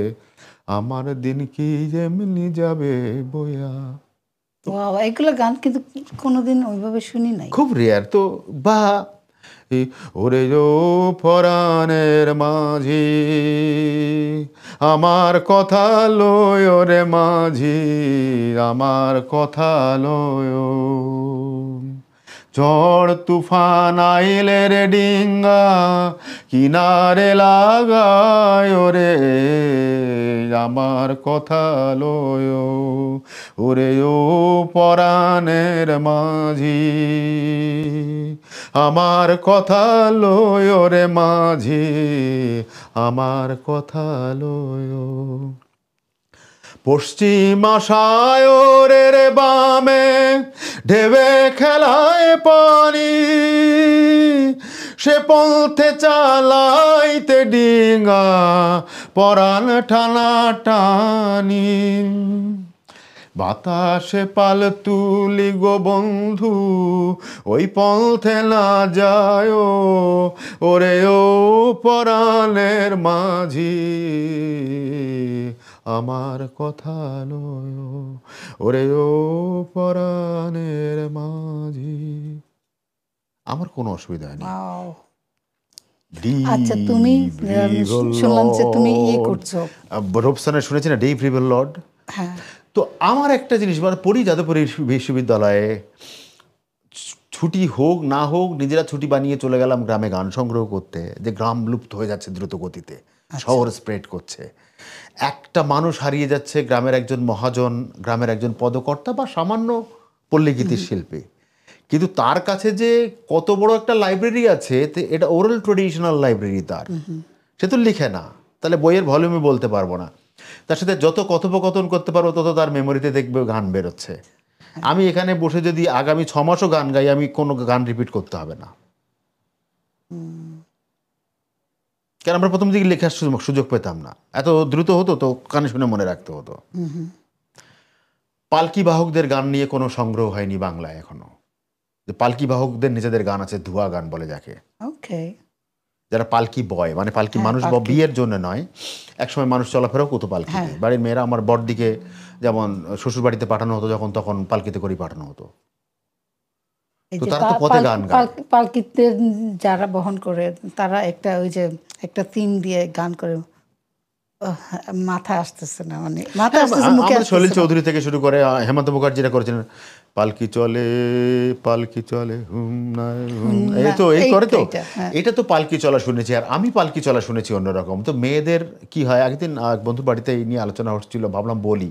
আমার দিন কি যেমনি যাবে বয়া। ওয়াও, এগুলো গান কিন্তু কোনোদিন ওইভাবে শুনি নাই। খুব রেয়ার তো। বা ওরে ও পরাণের মাঝি আমার কথা লয়, ওরে মাঝি আমার কথা লয়, ঝড় তুফান আইলে রে ডিঙ্গা কিনারে লাগায়, ওরে আমার কথা লয়, ওরে ও পরাণের মাঝি আমার কথা লয়, ওরে মাঝি আমার কথা লয়। পশ্চিম সায়রের বামে ঢেবে খেলায় পানি, সে পথে চালাইতে ডিঙ্গা পরাণ টানা টানি, বাতাসে পাল তুলি গো বন্ধু ওই পথে না যায়, ওরে ও পরাণের মাঝি আমার কথা লয়, ওরে ও পরাণের মাঝি। আমার কোনো অসুবিধা নেই। ওয়াও। আচ্ছা, তুমি শুনলাম যে তুমি করছো রোবসানের, শুনেছি না ডেভ রিভেল লর্ড? হ্যাঁ। তো আমার একটা জিনিস মানে পড়ি যাদবপুর বিশ্ববিদ্যালয়ে, ছুটি হোক না হোক নিজেরা ছুটি বানিয়ে চলে গেলাম গ্রামে গান সংগ্রহ করতে, যে গ্রাম লুপ্ত হয়ে যাচ্ছে দ্রুত গতিতে, শহর স্প্রেড করছে, একটা মানুষ হারিয়ে যাচ্ছে, গ্রামের একজন মহাজন, গ্রামের একজন পদকর্তা বা সামান্য পল্লীগীতির শিল্পী, কিন্তু তার কাছে যে কত বড় একটা লাইব্রেরি আছে, এটা ওরাল ট্রেডিশনাল লাইব্রেরি তার, সে তো লিখে না, তাহলে বইয়ের ভলিউমে বলতে পারবো না, তার সাথে যত কথোপকথন করতে পারবো তত তার মেমোরিতে দেখবে গান বেরোচ্ছে। আমি এখানে বসে যদি আগামী 6 মাসও গান গাই, আমি কোনো গান রিপিট করতে হবে না, কারণ আমরা প্রথম দিকে লেখার সুযোগ পেতাম না, এত দ্রুত হতো তো কানে শুনে মনে রাখতে হতো। পালকি বাহকদের গান নিয়ে কোনো সংগ্রহ হয়নি বাংলায় এখনো, যে পালকি বাহকদের নিজেদের গান আছে, ধোয়া গান বলে যাকে, ওকে, যারা পালকি বয়, মানে পালকি মানুষ বিয়ের জন্য নয়, একসময় মানুষ চলাফেরাও করতো পালকিতে, বাড়ির মেয়েরা, আমার বড়দিকে যেমন শ্বশুর বাড়িতে পাঠানো হতো যখন, তখন পালকিতে করেই পাঠানো হতো। এই তো যে তারা তো পথে গান গায়। পালকিতে যারা বহন করে তারা একটা ওই যে একটা থিম দিয়ে গান করে, মাথা আসতেছে না, মানে মাথা হ্যাঁ, আসতেছে, মুখে আমাদের সলিল আসতেছে না। চৌধুরী থেকে শুরু করে হেমন্ত মুখার্জিরা করেছেন, পালকি চলে পালকি চলে হুম না হুম, এই না, তো এই করে তো। এইটা হ্যাঁ। এটা তো পালকি চলা শুনেছি, আর আমি পালকি চলা শুনেছি অন্যরকম। তো মেয়েদের কি হয়, একদিন এক বন্ধুর বাড়িতে এই নিয়ে আলোচনা হচ্ছিল, ভাবলাম বলি,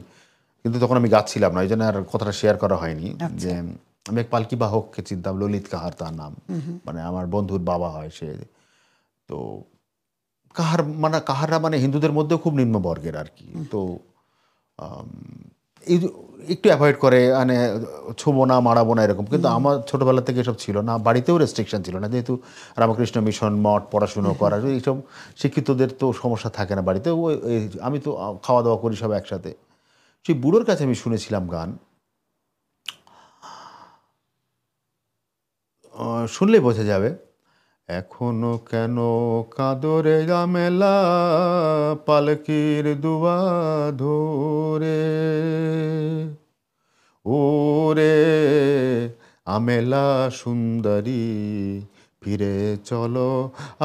কিন্তু তখন আমি গাচ্ছিলাম না, ওই জন্য আর কথাটা শেয়ার করা হয়নি। আচ্ছা। যে আমি এক পালকি বাহককে চিনতাম, ললিত কাহার তার নাম, মানে আমার বন্ধুর বাবা হয় সে। তো কাহাররা মানে হিন্দুদের মধ্যেও খুব নিম্ন বর্গের আর কি। তো এই একটু অ্যাভয়েড করে, মানে ছোবো না মারাবো না এরকম। কিন্তু আমার ছোটোবেলা থেকে এসব ছিল না, বাড়িতেও রেস্ট্রিকশন ছিল না, যেহেতু রামকৃষ্ণ মিশন মঠ পড়াশুনো করার এইসব শিক্ষিতদের তো সমস্যা থাকে না বাড়িতে। আমি তো খাওয়া দাওয়া করি সব একসাথে। সেই বুড়োর কাছে আমি শুনেছিলাম গান, শুনলেই বোঝা যাবে, এখনো কেন কাদরে জামেলা পালকির দুয়া ধরে, ওরে আমেলা সুন্দরী ফিরে চলো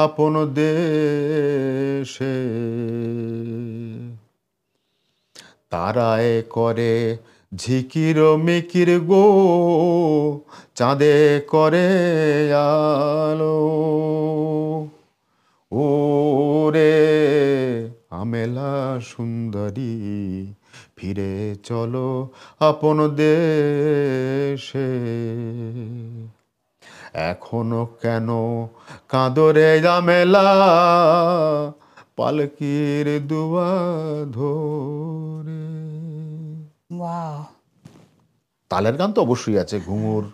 আপন দেশে, তারায় করে ঝিকির মিকির গো, চাঁদে করে আলো, ওরে আমেলা সুন্দরী ফিরে চলো আপন দেশে, এখনো কেন কাঁদরে জামেলা পালকির দুয়া ধরে। ওয়াও। তালের গান তো অবশ্যই আছে, ঘুঙুর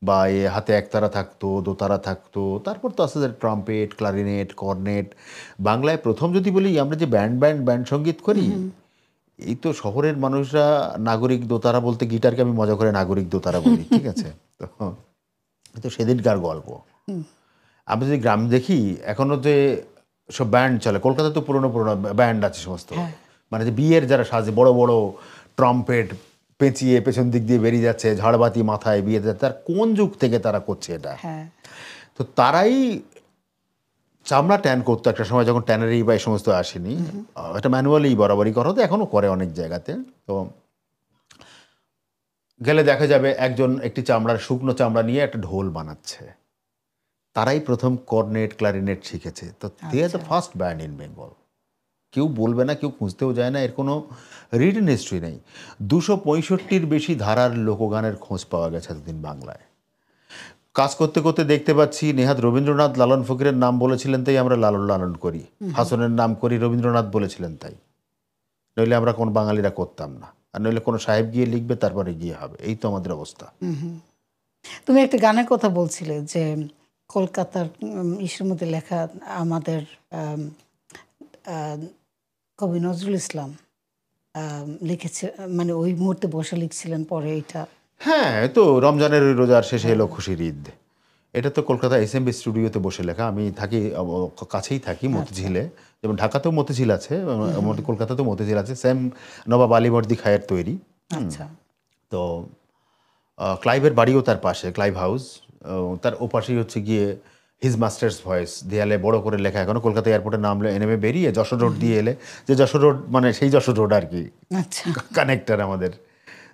বা হাতে একতারা থাকতো, দোতারা থাকতো, তারপর তো আস্তে আস্তে ট্রাম্পেট, ক্লারিনেট, কর্নেট। বাংলায় প্রথম যদি বলি, আমরা যে ব্যান্ড সঙ্গীত করি, এই তো শহরের মানুষরা নাগরিক দোতারা বলতে, গিটারকে আমি মজা করে নাগরিক দোতারা বলি, ঠিক আছে। তো তো সেদিনকার গল্প। আমরা যদি গ্রাম দেখি, এখনো যে সব ব্যান্ড চলে, কলকাতায় তো পুরোনো পুরোনো ব্যান্ড আছে সমস্ত, হ্যাঁ। মানে যে বিয়ের যারা সাজে বড় বড় ট্রাম্পেট পেঁচিয়ে পেছন দিক দিয়ে বেরিয়ে যাচ্ছে, ঝাড়বাতি মাথায়, বিয়ে যাচ্ছে, তার কোন যুগ থেকে তারা করছে এটা। হ্যাঁ। তো তারাই চামড়া ট্যান করতো একটা সময়, যখন ট্যানারি বা এই সমস্ত আসেনি। এটা ম্যানুয়ালি বরাবরই করা হতো, এখনও করে অনেক জায়গাতে। তো গেলে দেখা যাবে একজন একটি চামড়ার শুকনো চামড়া নিয়ে একটা ঢোল বানাচ্ছে, তারাই প্রথম কর্নেট ক্লারিনেট শিখেছে। তো দে আর দ্য আচ্ছা। First band in Bengal. কেউ বলবে না, কেউ খুঁজতেও যায় না, এর কোনো রিটেন হিস্ট্রি নেই। 265-র বেশি ধারার লোকগানের খোঁজ পাওয়া গেছে এতদিন বাংলায়। কাজ করতে করতে দেখতে পাচ্ছি, নেহাত রবীন্দ্রনাথ লালন ফকিরের নাম বলেছিলেন তাই আমরা লালন লালন করি, হাসনের নাম করি, রবীন্দ্রনাথ বলেছিলেন তাই, নইলে আমরা কোন বাঙালিরা করতাম না। আর নইলে কোনো সাহেব গিয়ে লিখবে, তারপরে গিয়ে হবে, এই তো আমাদের অবস্থা। তুমি একটা গানের কথা বলছিলে যে কলকাতার ইসের মধ্যে লেখা, আমাদের আম, আহ, কবি নজরুল ইসলাম লিখেছে, মানে ওই মুহূর্তে বসে লিখছিলেন, পরে এটা। হ্যাঁ, তো রমজানের ওই রোজার শেষে এলো খুশির ঈদ, এটা তো কলকাতা এসএমবি স্টুডিওতে বসে লেখা। আমি থাকি কাছেই থাকি আচ্ছা। মতিঝিলে, যেমন ঢাকাতেও মতিঝিল আছে, কলকাতাতেও মতিঝিল আছে, সেম নবাব আলীবর্দী খায়ের তৈরি। আচ্ছা। তো ক্লাইভের বাড়িও তার পাশে, ক্লাইভ হাউস, তার ওপাশেই হচ্ছে গিয়ে হিজ মাস্টার্স ভয়েস, দেয়ালে বড় করে লেখা। এখনো কলকাতা এয়ারপোর্টের নামলে নেমে বেরিয়ে যশোর রোড দিয়ে এলে, যে যশোর রোড মানে সেই যশোর রোড আর কি, আচ্ছা। কানেক্টার আমাদের।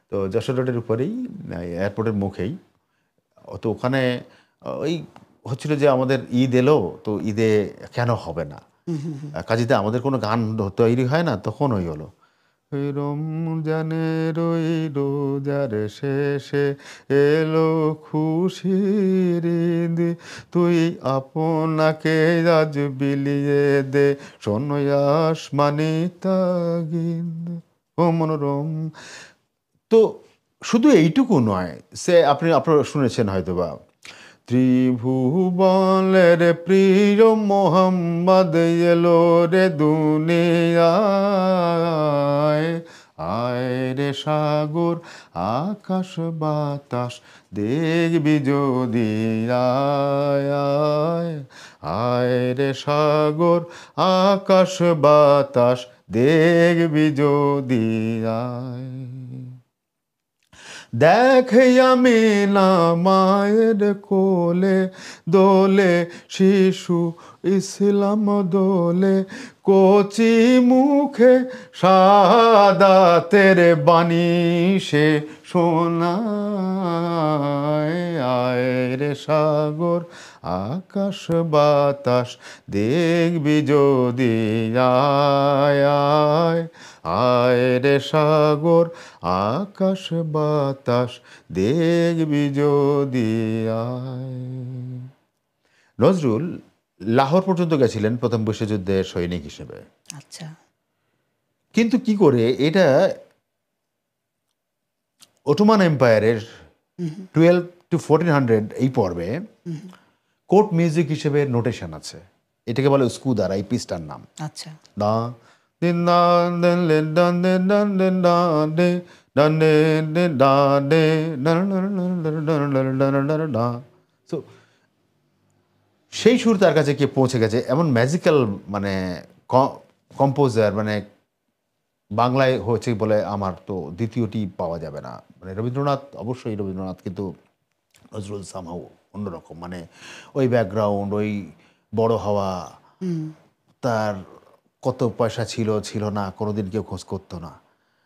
তো যশোর রোডের উপরেই, এয়ারপোর্টের মুখেই। তো ওখানে ওই হচ্ছিল যে আমাদের ঈদ এলো, তো ঈদে কেন হবে না, কাজীতে আমাদের কোনো গান তৈরি হয় না, তখন ওই হলো, ওই রমজানের ওই রোজার শেষে এলো খুশির ঈদ, তুই আপনাকে আজ বিলিয়ে দে শোনো আসমানি তাগিদ, ও মনোরম। তো শুধু এইটুকু নয়, আপনারা শুনেছেন হয়তো বা, ত্রিভুবনের প্রিয় মোহাম্মদ এলো রে দুনিয়ায়, আয় রে সাগর আকাশ বাতাস দেখবি যদি, আয় আয়, আয় রে সাগর আকাশ বাতাস দেখবি যদি, আয়। দেখে আমি না মায়ের কোলে দোলে শিশু ইসলাম দোলে কচি মুখে সাদাতের বাণী সে শোনায়। আয় রে সাগর আকাশ বাতাস দেখবি যদি, আয় আয় আয় রে সাগর আকাশ বাতাস দেখবি যদি, আয়। নজরুল লাহোর পর্যন্ত গেছিলেন প্রথম বিশ্বযুদ্ধের সৈনিক হিসেবে, আচ্ছা। কিন্তু কি করে এটা অটোমান এম্পায়ারের 12 to 1400 এই পর্বে কোর্ট মিউজিক হিসেবে নোটেশন আছে। এটাকে বলে স্কুদার, এই পিসটার নাম। আচ্ছা। দা দিন দা দেন লে ডান দে ডান দে ডা দে ডান দে দে ডা দে ডান ডা। সো সেই সুর তার কাছে গিয়ে পৌঁছে গেছে, এমন ম্যাজিক্যাল মানে কম্পোজার, মানে বাংলায় হয়েছে বলে আমার তো দ্বিতীয়টি পাওয়া যাবে না। মানে রবীন্দ্রনাথ, অবশ্যই রবীন্দ্রনাথ, কিন্তু নজরুল সামহাও অন্যরকম। মানে ওই ব্যাকগ্রাউন্ড, ওই বড় হওয়া, তার কত পয়সা ছিল ছিল না কোনোদিন কেউ খোঁজ করতো না,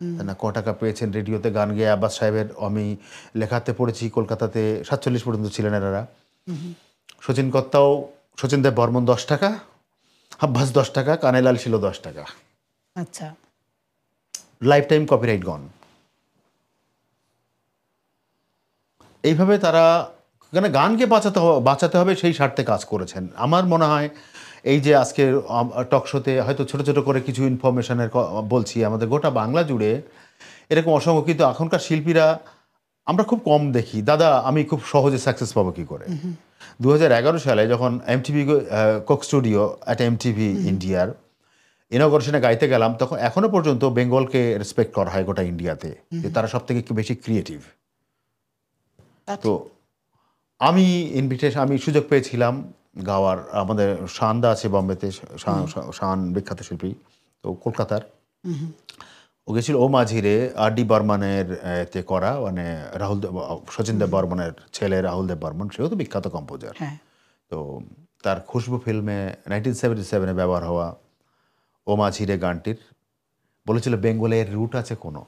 তাই না? ক টাকা পেয়েছেন রেডিওতে গান গেয়ে আব্বাস সাহেবের, আমি লেখাতে পড়েছি কলকাতাতে 47 পর্যন্ত ছিলেন এনারা। শচীন কর্তাও, শচীন দেব বর্মন 10 টাকা, আব্বাস 10 টাকা, কানাইলাল ছিল 10 টাকা। আচ্ছা। লাইফ টাইম কপিরাইট গন। এইভাবে তারা গানকে বাঁচাতে হবে সেই স্বার্থে কাজ করেছেন। আমার মনে হয় এই যে আজকে টক শোতে হয়তো ছোট ছোট করে কিছু ইনফরমেশনের বলছি, আমাদের গোটা বাংলা জুড়ে এরকম অসংখ্য, কিন্তু এখনকার শিল্পীরা আমরা খুব কম দেখি। দাদা আমি খুব সহজে সাকসেস পাবো কী করে? 2011 সালে যখন MTV Coke studio at MTV ইন্ডিয়ার ইনগরেশনে গাইতে গেলাম, তখন এখনো পর্যন্ত বেঙ্গলকে রেসপেক্ট করা হয় গোটা ইন্ডিয়াতে, যে তারা সব থেকে একটু বেশি ক্রিয়েটিভ। তো আমি সুযোগ পেয়েছিলাম গাওয়ার। আমাদের শানদা আছে বোম্বেতে, শান বিখ্যাত শিল্পী, তো কলকাতার। ও গেছিল ও মাঝিরে আর.ডি. বর্মনের এতে করা, মানে শচীন দেব বর্মনের ছেলে রাহুল দেব বর্মন, সেও তো বিখ্যাত কম্পোজার। তো তার খুশবু ফিল্মে 1977-এ ব্যবহার হওয়া ও মাঝিরে গানটির বলেছিল বেঙ্গলের রুট আছে কোনো।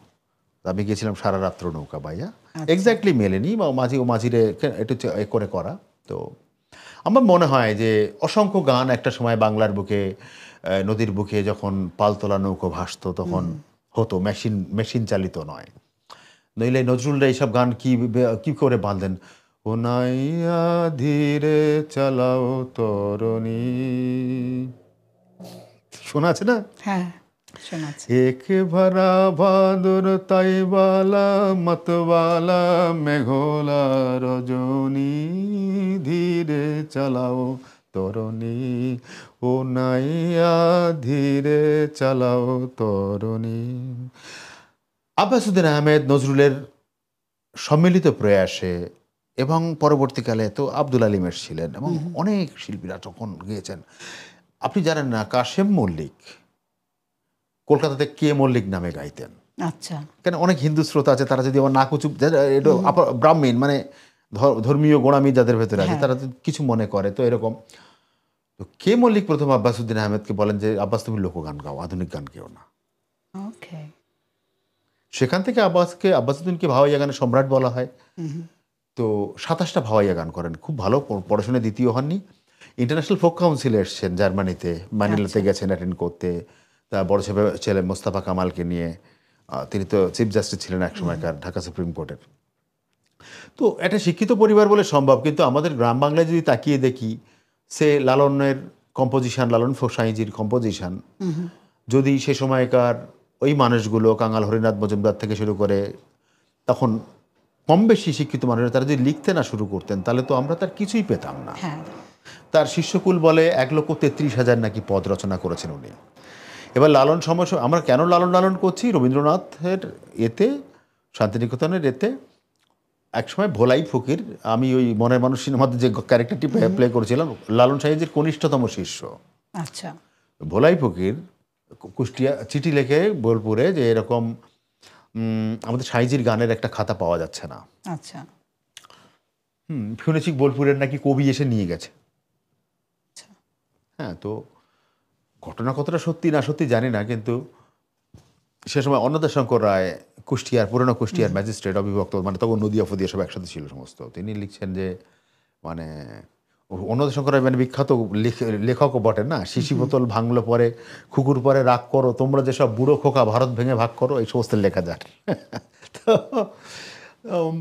আমি গিয়েছিলাম সারা রাত্র নৌকা বাইয়া, এক্স্যাক্টলি মেলেনি, বা ও মাঝিরে একটু করে করা। তো আমার মনে হয় যে অসংখ্য গান একটা সময় বাংলার বুকে, নদীর বুকে যখন পালতোলা নৌকো ভাসতো তখন হতো, মেশিন চালিত নয়। নইলে নজরুলরা এইসব গান কি করে বাঁধলেন? ও নাইয়া ধীরে চালাও তরণী, শোনা আছে না? হ্যাঁ, শোনাচ্ছি। এক ভরা ভাদর তাইবালা মতবালা মেঘোলা রজনী, ধীরে চালাও তরণী, ও নাইয়া ধীরে চালাও তরণী। আব্বাসুদ্দিন আহমেদ নজরুলের সম্মিলিত প্রয়াসে, এবং পরবর্তীকালে তো আব্দুল আলীম ছিলেন, এবং অনেক শিল্পীরা তখন গিয়েছেন। আপনি জানেন না, কাশেম মল্লিক কলকাতাতে কে মল্লিক নামে গাইতেন। আচ্ছা। কেন অনেক হিন্দু শ্রোতা আছে, তারা যদি আমার নাকুচু ব্রাহ্মীণ, মানে ধর্মীয় গোড়ামি যাদের ভেতরে আছে, তারা কিছু মনে করে, তো এরকম। তো কে মল্লিক প্রথম আব্বাসুদ্দিন আহমেদকে বলেন যে আব্বাস তুমি লোকগান গাও, আধুনিক গান কেউ না। ওকে। সেখান থেকে আব্বাসুদ্দিনকে ভাওয়াইয়া গানের সম্রাট বলা হয়। তো 27টা ভাওয়াইয়া গান করেন, খুব ভালো পড়াশোনায় দ্বিতীয় হননি। ইন্টারন্যাশনাল ফোক কাউন্সিলে এসছেন জার্মানিতে, ম্যানিলাতে গেছেন অ্যাটেন্ড করতে, তার বড় ছেলে মোস্তফা কামালকে নিয়ে। তিনি তো চিফ জাস্টিস ছিলেন এক সময়কার ঢাকা সুপ্রিম কোর্টের। তো একটা শিক্ষিত পরিবার বলে সম্ভব, কিন্তু আমাদের গ্রাম বাংলায় যদি তাকিয়ে দেখি, সে লালনের কম্পোজিশন, লালন সাঁইজির কম্পোজিশন, যদি সে সময়কার ওই মানুষগুলো কাঙাল হরিনাথ মজুমদার থেকে শুরু করে তখন কম বেশি শিক্ষিত মানুষরা তারা যদি লিখতে না শুরু করতেন, তাহলে তো আমরা তার কিছুই পেতাম না। তার শিষ্যকুল বলে 1,33,000 নাকি পদ রচনা করেছেন উনি। এবার লালন সমস্যা, আমরা কেন লালন করছি? রবীন্দ্রনাথের এতে, শান্তিনিকেতনের এতে একসময় ভোলাই ফকির, আমি ওই মনের মানুষ সিনেমাতে যে ক্যারেক্টারটি প্লে করেছিলাম, লালন সাহেবের কনিষ্ঠতম শিষ্য। আচ্ছা। ভোলাই ফকির কুষ্টিয়া চিঠি লেখে বোলপুরে যে এরকম আমাদের সাইজির গানের একটা খাতা পাওয়া যাচ্ছে না। আচ্ছা শুনেছি বোলপুরের নাকি কবি এসে নিয়ে গেছে। আচ্ছা হ্যাঁ, তো ঘটনা কতটা সত্যি না সত্যি জানি না, কিন্তু সে সময় অন্নদা শঙ্কর রায় কুষ্টিয়ার, পুরনো কুষ্টিয়ার ম্যাজিস্ট্রেট, অবিভক্ত, মানে তখন নদিয়া ফদিয়া সব একসাথে ছিল সমস্ত, তিনি লিখছেন যে মানে অন্নদা শঙ্কর রায় মানে বিখ্যাত লেখকও বটেন না, শিশি বোতল ভাঙলো পরে খুকুর পরে রাগ করো, তোমরা যেসব বুড়ো খোকা ভারত ভেঙে ভাগ করো, এই সমস্ত লেখা যায়। তো উম,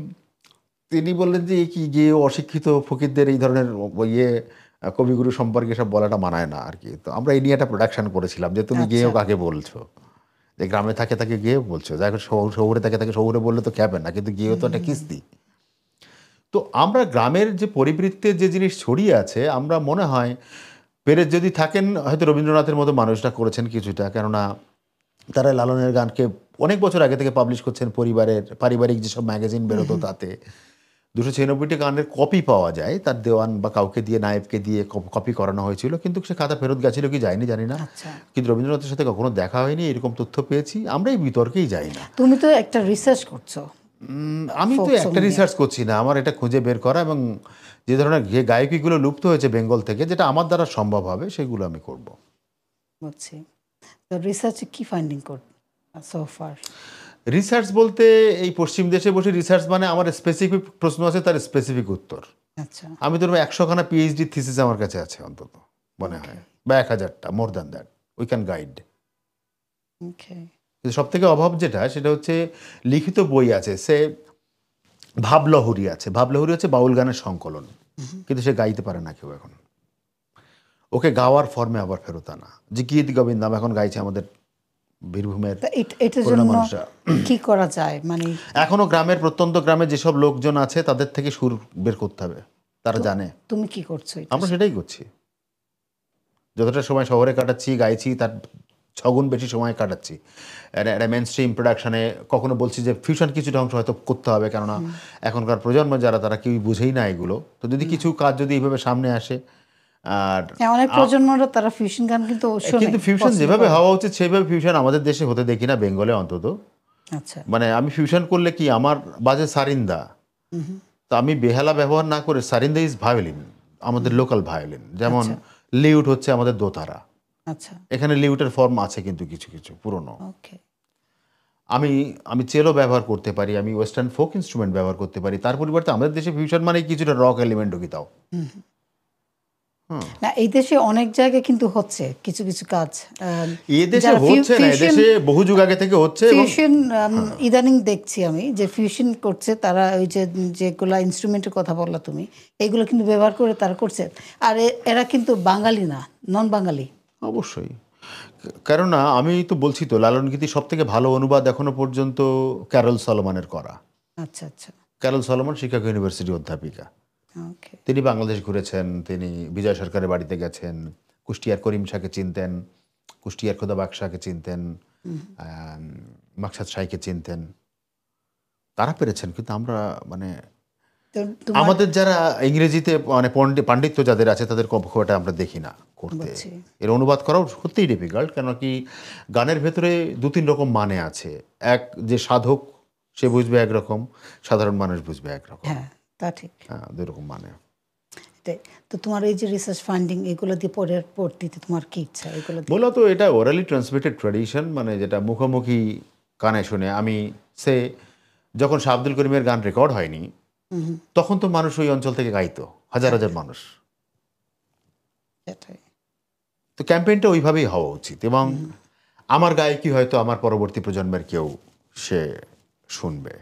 তিনি বললেন যে কি গিয়ে অশিক্ষিত ফকিরদের এই ধরনের ইয়ে কবিগুরু সম্পর্কে সব বলাটা মানায় না আর কি। তো আমরা এই নিয়ে একটা প্রোডাকশন করেছিলাম যে তুমি গেয়েও কাকে বলছো, যে গ্রামে থাকে তাকে গিয়ে বলছো, যাই হোক শহরে থাকে তাকে শহরে বললে তো খেবে না, কিন্তু গিয়েও তো একটা কিস্তি। তো আমরা গ্রামের যে পরিবৃত্তে যে জিনিস ছড়িয়ে আছে, আমরা মনে হয় পেরে যদি থাকেন হয়তো রবীন্দ্রনাথের মতো মানুষরা করেছেন কিছুটা, কেননা তারা লালনের গানকে অনেক বছর আগে থেকে পাবলিশ করছেন, পারিবারিক যেসব ম্যাগাজিন বেরোতো তাতে 296টি গানের কপি পাওয়া যায়, তার দেওয়ান বা কাউকে দিয়ে, নায়েবকে দিয়ে কপি করানো হয়েছিল, কিন্তু সে খাতা ফেরত গেছিল কি যায়নি জানি না। আচ্ছা কিন্তু রবীন্দ্রনাথের সাথে কখনো দেখা হয়নি, এরকম তথ্য পেয়েছি আমরা, এই বিতর্কেই যাই না। তুমি তো একটা রিসার্চ করছো। আমি তো একটা রিসার্চ করছি না, আমার এটা খুঁজে বের করা এবং যে ধরনের গায়কীগুলো লুপ্ত হয়েছে বেঙ্গল থেকে, যেটা আমার দ্বারা সম্ভব হবে সেগুলো আমি করব। বুঝছি। তো রিসার্চে কি ফাইন্ডিং কর সো ফার? রিসার্চ বলতে এই পশ্চিম দেশে বসে রিসার্চ মানে আমার স্পেসিফিক প্রশ্ন আছে, তার স্পেসিফিক উত্তর। আচ্ছা আমি ধরবো 100খানা পিএইচডি থিসিস আমার কাছে আছে অন্তত, মনে হয়, বা 1000টা, more than that we can guide. Okay কিন্তু সব থেকে অভাব যেটা, সেটা হচ্ছে লিখিত বই আছে, সে ভাবলহরী আছে, ভাবলহরী হচ্ছে বাউল গানের সংকলন, কিন্তু সে গাইতে পারে না কেউ এখন, ওকে গাওয়ার ফর্মে আবার ফেরত আনা। যে গীত গোবিন্দম এখন গাইছে আমাদের বীরভূমের এটার পুরনো জন্য মানুষরা। কি করা যায়? মানে এখনো গ্রামের প্রত্যন্ত গ্রামে যেসব লোকজন আছে তাদের থেকে সুর বের করতে হবে, তারা জানে। তুমি কি করছো এটা? আমরা সেটাই করছি, যতটা সময় শহরে কাটাচ্ছি গাইছি তার 6 গুণ বেশি সময় কাটাচ্ছি একটা মেন স্ট্রিম প্রোডাকশানে। কখনো বলছি যে ফিউশন কিছুটা অংশ হয়তো করতে হবে, কেননা এখনকার প্রজন্ম যারা, তারা কেউই বুঝেই না এগুলো। তো যদি কিছু কাজ যদি এইভাবে সামনে আসে, আর হ্যাঁ, অনেক প্রজন্মরা তারা ফিউশন গান কিন্তু শোনে, কিন্তু ফিউশন পছন্দ যেভাবে করে। হওয়া উচিত সেইভাবে ফিউশন আমাদের দেশে হতে দেখি না, বেঙ্গলে অন্তত। আচ্ছা মানে আমি ফিউশন করলে কি, আমার বাজে সারিন্দা, তো আমি বেহালা ব্যবহার না করে, সারিন্দা ইজ ভায়োলিন, আমাদের লোকাল ভায়োলিন। যেমন লিউট হচ্ছে আমাদের দোতারা, আচ্ছা এখানে লিউটের ফর্ম আছে কিন্তু কিছু কিছু পুরনো। ওকে আমি আমি চেলো ব্যবহার করতে পারি, আমি ওয়েস্টার্ন ফোক ইনস্ট্রুমেন্ট ব্যবহার করতে পারি, তার পরিবর্তে আমাদের দেশে ফিউশন মানে কিছুটা রক এলিমেন্ট ঢুকি দাও। না, এই দেশে অনেক জায়গায় কিন্তু হচ্ছে কিছু কিছু কাজ। এই দেশে হচ্ছে না, এদেশে বহু যুগ আগে থেকে হচ্ছে। এবং ফিউশন ইদানিং দেখছি আমি যে ফিউশন করছে তারা, ওই যে যেগুলা ইনস্ট্রুমেন্টের কথা বললা তুমি, এগুলো কিন্তু ব্যবহার করে তারা করছে। আর এরা কিন্তু বাঙালি না, নন বাঙালি। অবশ্যই, কেননা আমি তো বলছি তো, লালন গীতির সব থেকে ভালো অনুবাদ এখনো পর্যন্ত ক্যারল সলোমনের করা। আচ্ছা আচ্ছা ক্যারল সলোমন শিকাগো ইউনিভার্সিটি অধ্যাপিকা, ওকে তিনি বাংলাদেশ ঘুরেছেন, তিনি বিজয় সরকারের বাড়িতে গেছেন, কুষ্টিয়ার করিম শাহকে চিনতেন, কুষ্টিয়ার খোদা বাদশাহকে চিনতেন, মাকসাদ শাহকে চিনতেন, তারা পেরেছেন। কিন্তু আমরা মানে তো তোমার আমাদের যারা ইংরেজিতে মানে পাণ্ডিত্য যাদের আছে তাদের খুব একটা আমরা দেখি না করতে। বুঝছি। এর অনুবাদ করাও সত্যিই ডিফিকাল্ট, কেন কি গানের ভেতরে 2-3 রকম মানে আছে। এক যে সাধক সে বুঝবে একরকম, সাধারণ মানুষ বুঝবে একরকম। হ্যাঁ তা ঠিক। হ্যাঁ, 2 রকম মানে। এটাই। তো তোমার এই যে রিসার্চ ফান্ডিং, এগুলো দিয়ে পরবর্তীতে তোমার কি ইচ্ছা এগুলো দিয়ে? মূলত এটা ওরালি ট্রান্সমিটেড ট্র্যাডিশন, মানে যেটা মুখোমুখি কানে শুনে। আমি যখন শাহ আব্দুল করিমের গান রেকর্ড হয়নি, তখন তো মানুষ ওই অঞ্চল থেকে গাইতো, হাজার হাজার মানুষ। সেটাই। তো ক্যাম্পেইনটা ওইভাবেই হওয়া উচিত, এবং আমার গায়কি হয়তো আমার পরবর্তী প্রজন্মের কেউ সে শুনবে,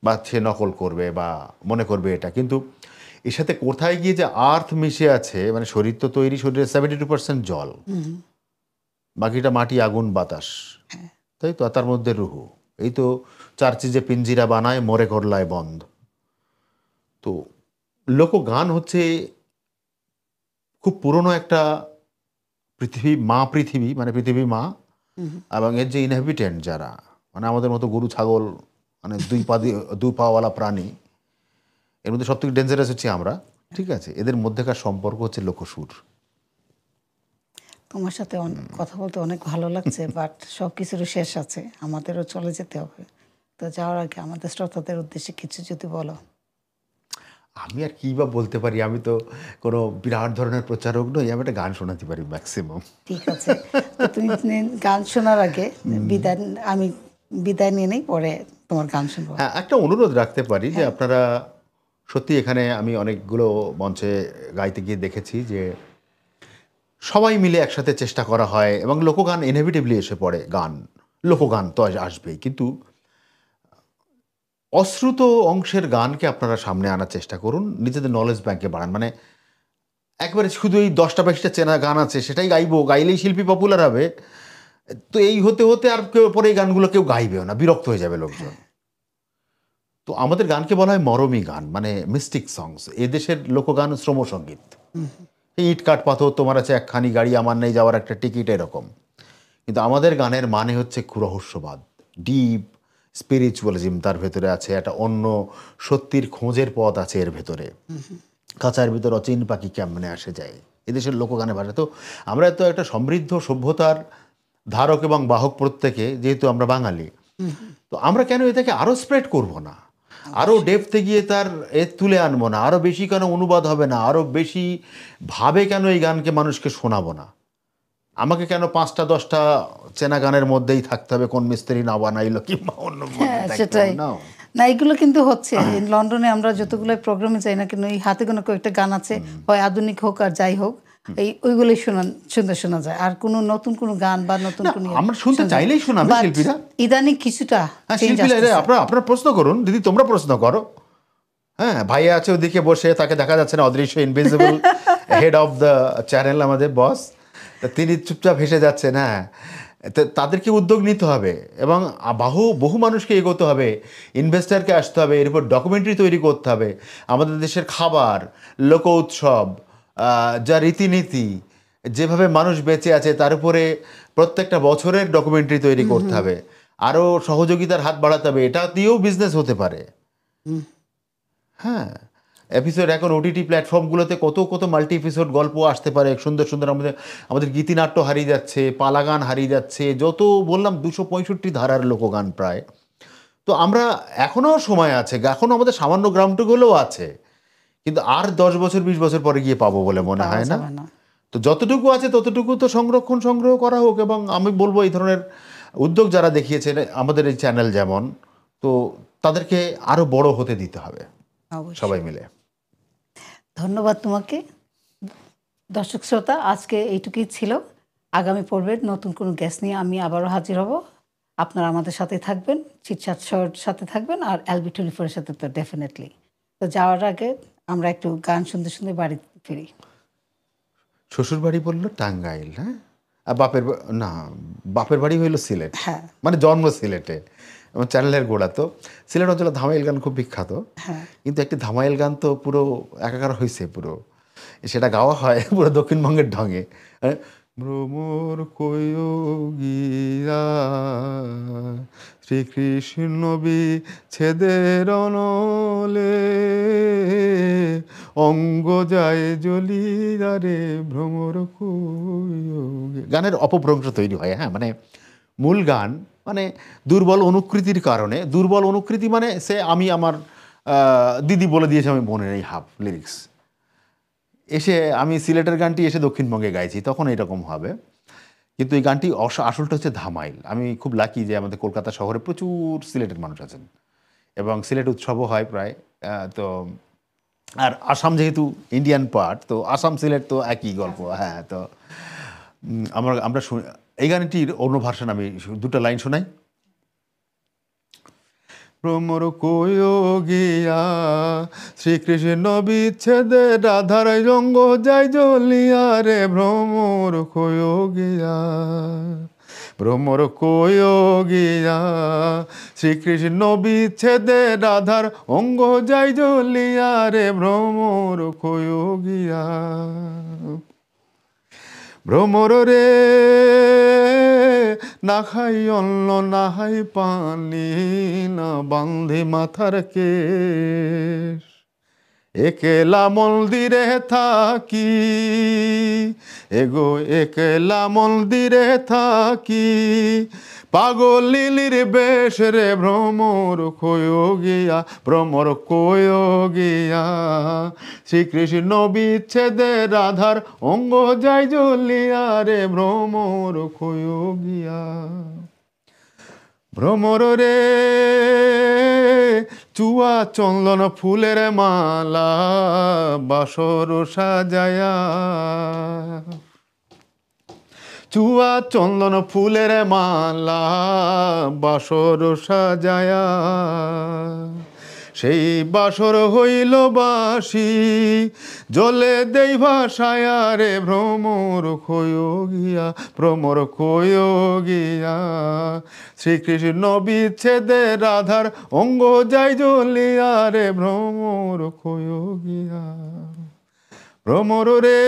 বা সে নকল করবে বা মনে করবে এটা। কিন্তু এর সাথে কোথায় গিয়ে যে আর্থ মিশে আছে, মানে শরীর তো তৈরি, শরীরের 72% জল, বাকিটা মাটি, আগুন, বাতাস, তাই তো, তার মধ্যে রুহু। এই তো চার্চে যে পিঞ্জিরা বানায়, মরে করলায় বন্ধ। তো লোকগান হচ্ছে খুব পুরনো একটা পৃথিবী, মানে পৃথিবী মা, এবং এর যে ইনহ্যাবিটেন্ট যারা, মানে আমাদের মতো গরু ছাগল, মানে দুই পাওয়ালা প্রাণী, এর মধ্যে সবথেকে ডেঞ্জারাস হচ্ছে আমরা, ঠিক আছে, এদের মধ্যেকার সম্পর্ক হচ্ছে লোকসুর। তোমার সাথে কথা বলতে অনেক ভালো লাগছে, বাট সব কিছুরও শেষ আছে, আমাদেরও চলে যেতে হবে। তো যাওয়ার আগে আমাদের শ্রোতাদের উদ্দেশ্যে কিছু যদি বলো। আমি আর কী বা বলতে পারি, আমি তো কোনো বিরাট ধরনের প্রচারক নই, আমি একটা গান শোনাতে পারি ম্যাক্সিমাম। ঠিক আছে, তো তুমি গান শোনার আগে আমি বিদায় নিয়ে নেই, পরে তোমার গান শুনবো। হ্যাঁ, একটা অনুরোধ রাখতে পারি যে আপনারা সত্যি, এখানে আমি অনেকগুলো মঞ্চে গাইতে গিয়ে দেখেছি যে সবাই মিলে একসাথে চেষ্টা করা হয় এবং লোকগান ইনএভিটেবলি এসে পড়ে। লোকগান তো আসবেই, কিন্তু অশ্রুত অংশের গানকে আপনারা সামনে আনার চেষ্টা করুন, নিজেদের নলেজ ব্যাংকে বাড়ান। মানে একবারে শুধু এই 10টা 20টা চেনা গান আছে সেটাই গাইলেই শিল্পী পপুলার হবে, তো এই হতে হতে আর কেউ পরে এই গানগুলো কেউ গাইবেও না, বিরক্ত হয়ে যাবে লোকজন। তো আমাদের গানকে বলা হয় মরমী গান, মানে মিস্টিক সংস। এদেশের লোকগান শ্রমসঙ্গীত। ইট কাঠ পাথর, তোমার আছে একখানি গাড়ি, আমার নেই যাওয়ার একটা টিকিট, এরকম। কিন্তু আমাদের গানের মানে হচ্ছে রহস্যবাদ, ডিপ স্পিরিচুয়ালিজম তার ভেতরে আছে, একটা অন্য সত্যির খোঁজের পথ আছে এর ভেতরে। কাঁচার ভিতর অচিন পাখি কেমনে আসে যায়, এদেশের লোকগানের ভাষা। তো আমরা তো একটা সমৃদ্ধ সভ্যতার ধারক এবং বাহক প্রত্যেকে, যেহেতু আমরা বাঙালি, তো আমরা কেন এটাকে আরও স্প্রেড করব না, আরও ডেপথে গিয়ে তার তুলে আনবো না, আরও বেশি কেন অনুবাদ হবে না, আরও বেশি ভাবে কেন এই গানকে মানুষকে শোনাবো না? আমাকে কেন 5টা 10টা চেনা গানের মধ্যেই থাকতে হবে, কোন মিস্ত্রি না বানাইলো কিংবা অন্য সেটাই না, এগুলো কিন্তু হচ্ছে লন্ডনে আমরা যতগুলো প্রোগ্রামে যাই না কেন, এই হাতে কোনো কয়েকটা গান আছে, হয় আধুনিক হোক আর যাই হোক, ওইগুলোই শোনা যায়। আর কোনো নতুন কোনো গান বা নতুন কোনো আমরা শুনতে চাইলেই শোনাবে শিল্পীরা। ইদানিং কিছুটা শিল্পীরা আপনারা প্রশ্ন করুন, দিদি তোমরা প্রশ্ন করো। হ্যাঁ, ভাইয়া আছে ওদিকে বসে, তাকে দেখা যাচ্ছে না, অদৃশ্য invisible head of the channel, আমাদের বস, তিনি চুপচাপ ভেসে যাচ্ছেন। হ্যাঁ, তাদেরকে উদ্যোগ নিতে হবে এবং বহু মানুষকে এগোতে হবে, ইনভেস্টারকে আসতে হবে, এর উপর ডকুমেন্টারি তৈরি করতে হবে। আমাদের দেশের খাবার, লোক উৎসব, যা রীতিনীতি, যেভাবে মানুষ বেঁচে আছে, তার উপরে প্রত্যেকটা বছরের ডকুমেন্টারি তৈরি করতে হবে, আরও সহযোগিতার হাত বাড়াতে হবে। এটা দিয়েও বিজনেস হতে পারে। হ্যাঁ, এপিসোড এখন ওটিটি প্ল্যাটফর্মগুলোতে কত মাল্টি এপিসোড গল্প আসতে পারে, সুন্দর সুন্দর। আমাদের গীতিনাট্য হারিয়ে যাচ্ছে, পালা গান হারিয়ে যাচ্ছে, যত বললাম 265 ধারার লোকগান প্রায়। তো আমরা এখনও সময় আছে, এখনও আমাদের সামান্য গ্রামটুকুগুলোও আছে, কিন্তু আর 10 বছর 20 বছর পরে গিয়ে পাবো বলে মনে হয় না। তো যতটুকু আছে ততটুকু তো সংগ্রহ করা হোক। এবং আমি বলবো এই ধরনের উদ্যোগ যারা দেখিয়েছে আমাদের এই চ্যানেল যেমন, তো তাদেরকে আরও বড় হতে দিতে হবে সবাই মিলে। ধন্যবাদ তোমাকে। দর্শক শ্রোতা, আজকে এইটুকুই ছিল। আগামী পর্বের নতুন কোনো গেস্ট নিয়ে আমি আবারও হাজির হব। আপনারা আমাদের সাথে থাকবেন, চিটচাট শোর সাথে থাকবেন, আর LB24 সাথে তো ডেফিনেটলি। তো যাওয়ার আগে আমরা একটু গান শুনতে শুনতে বাড়ি ফিরি। শ্বশুর বাড়ি বললো টাঙ্গাইল, হ্যাঁ, আর বাপের বাড়ি হইলো সিলেট। হ্যাঁ, মানে জন্ম সিলেটে এবং চ্যানেলের গোড়া। তো সিলেট অঞ্চলে ধামাইল গান খুব বিখ্যাত, কিন্তু একটি ধামাইল গান তো পুরো একাকার হয়েছে, পুরো সেটা গাওয়া হয় পুরো দক্ষিণবঙ্গের ঢঙে। ভ্রমর কয়োগিয়া শ্রীকৃষ্ণ বিচ্ছেদের অনলে অঙ্গ যায় জ্বলিয়া রে ভ্রমর কয়োগিয়া। গানের অপভ্রংশ তৈরি হয়। হ্যাঁ, মানে মূল গান মানে দুর্বল অনুকৃতির কারণে, দুর্বল অনুকৃতি মানে সে আমি আমার দিদি বলে দিয়েছে, আমি মনে নেই হাফ লিরিক্স, এসে আমি সিলেটের গানটি এসে দক্ষিণবঙ্গে গাইছি, তখন এরকম হবে। কিন্তু এই গানটি আসলটা হচ্ছে ধামাইল। আমি খুব লাকি যে আমাদের কলকাতা শহরে প্রচুর সিলেটের মানুষ আছেন এবং সিলেট উৎসবও হয় প্রায়। তো আর আসাম যেহেতু ইন্ডিয়ান পার্ট, তো আসাম সিলেট তো একই গল্প। হ্যাঁ, তো আমরা এই গানটির অন্য ভার্সন আমি 2টা লাইন শোনাই। ভ্রমর কয়োগিয়া শ্রীকৃষ্ণ বিচ্ছেদে রাধার রঙ্গ যাই জ্বলিয়া রে ভ্রমর কয়োগিয়া, ভ্রমর কয়োগিয়া শ্রীকৃষ্ণ বিচ্ছেদে রাধার অঙ্গ যাই জ্বলিয়া রে ভ্রমর কয়োগিয়া। ভ্রমর রে না খাই অন্ন না খাই পানি, না বান্ধে মাথার কেশ, একলা মন্দিরে থাকি, এগো একলা মন্দিরে থাকি, পাগল লিলির বেশ রে ভ্রমর কয় গিয়া, ভ্রমর কয় গিয়া, শ্রীকৃষ্ণ বিচ্ছেদে রাধার অঙ্গ যাই জ্বলিয়া রে ভ্রমর কয় গিয়া। ভ্রমর রে চুয়া চন্দন ফুলের মালা বাসর সাজায়া, চুয়া চন্দন ফুলের মালা বাসর সাজায়া, সেই বাসর হইল বাসি জলে দেই ভাসায়া রে ভ্রমর কয় গিয়া, ভ্রমর কয় গিয়া, শ্রীকৃষ্ণ বিচ্ছেদে রাধার অঙ্গ যাই জ্বলিয়া রে ভ্রমর কয় গিয়া। ভ্রমর রে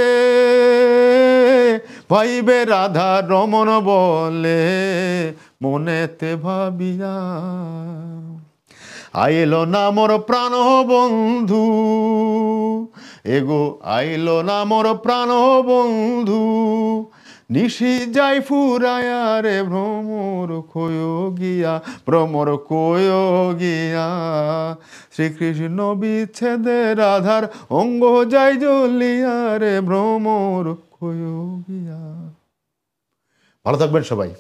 ভাইবে রাধা রমন বলে মনেতে ভাবিয়া, আইল না মোর প্রাণ বন্ধু, এগো আইল না মোর প্রাণ বন্ধু, নিশি যাই ফুরায়া রে ভ্রমর কয় গিয়া, ভ্রমর কয় গিয়া, শ্রীকৃষ্ণ বিচ্ছেদে রাধার অঙ্গ যাই জ্বলিয়া রে ভ্রমর কয় গিয়া। ভালো থাকবেন সবাই।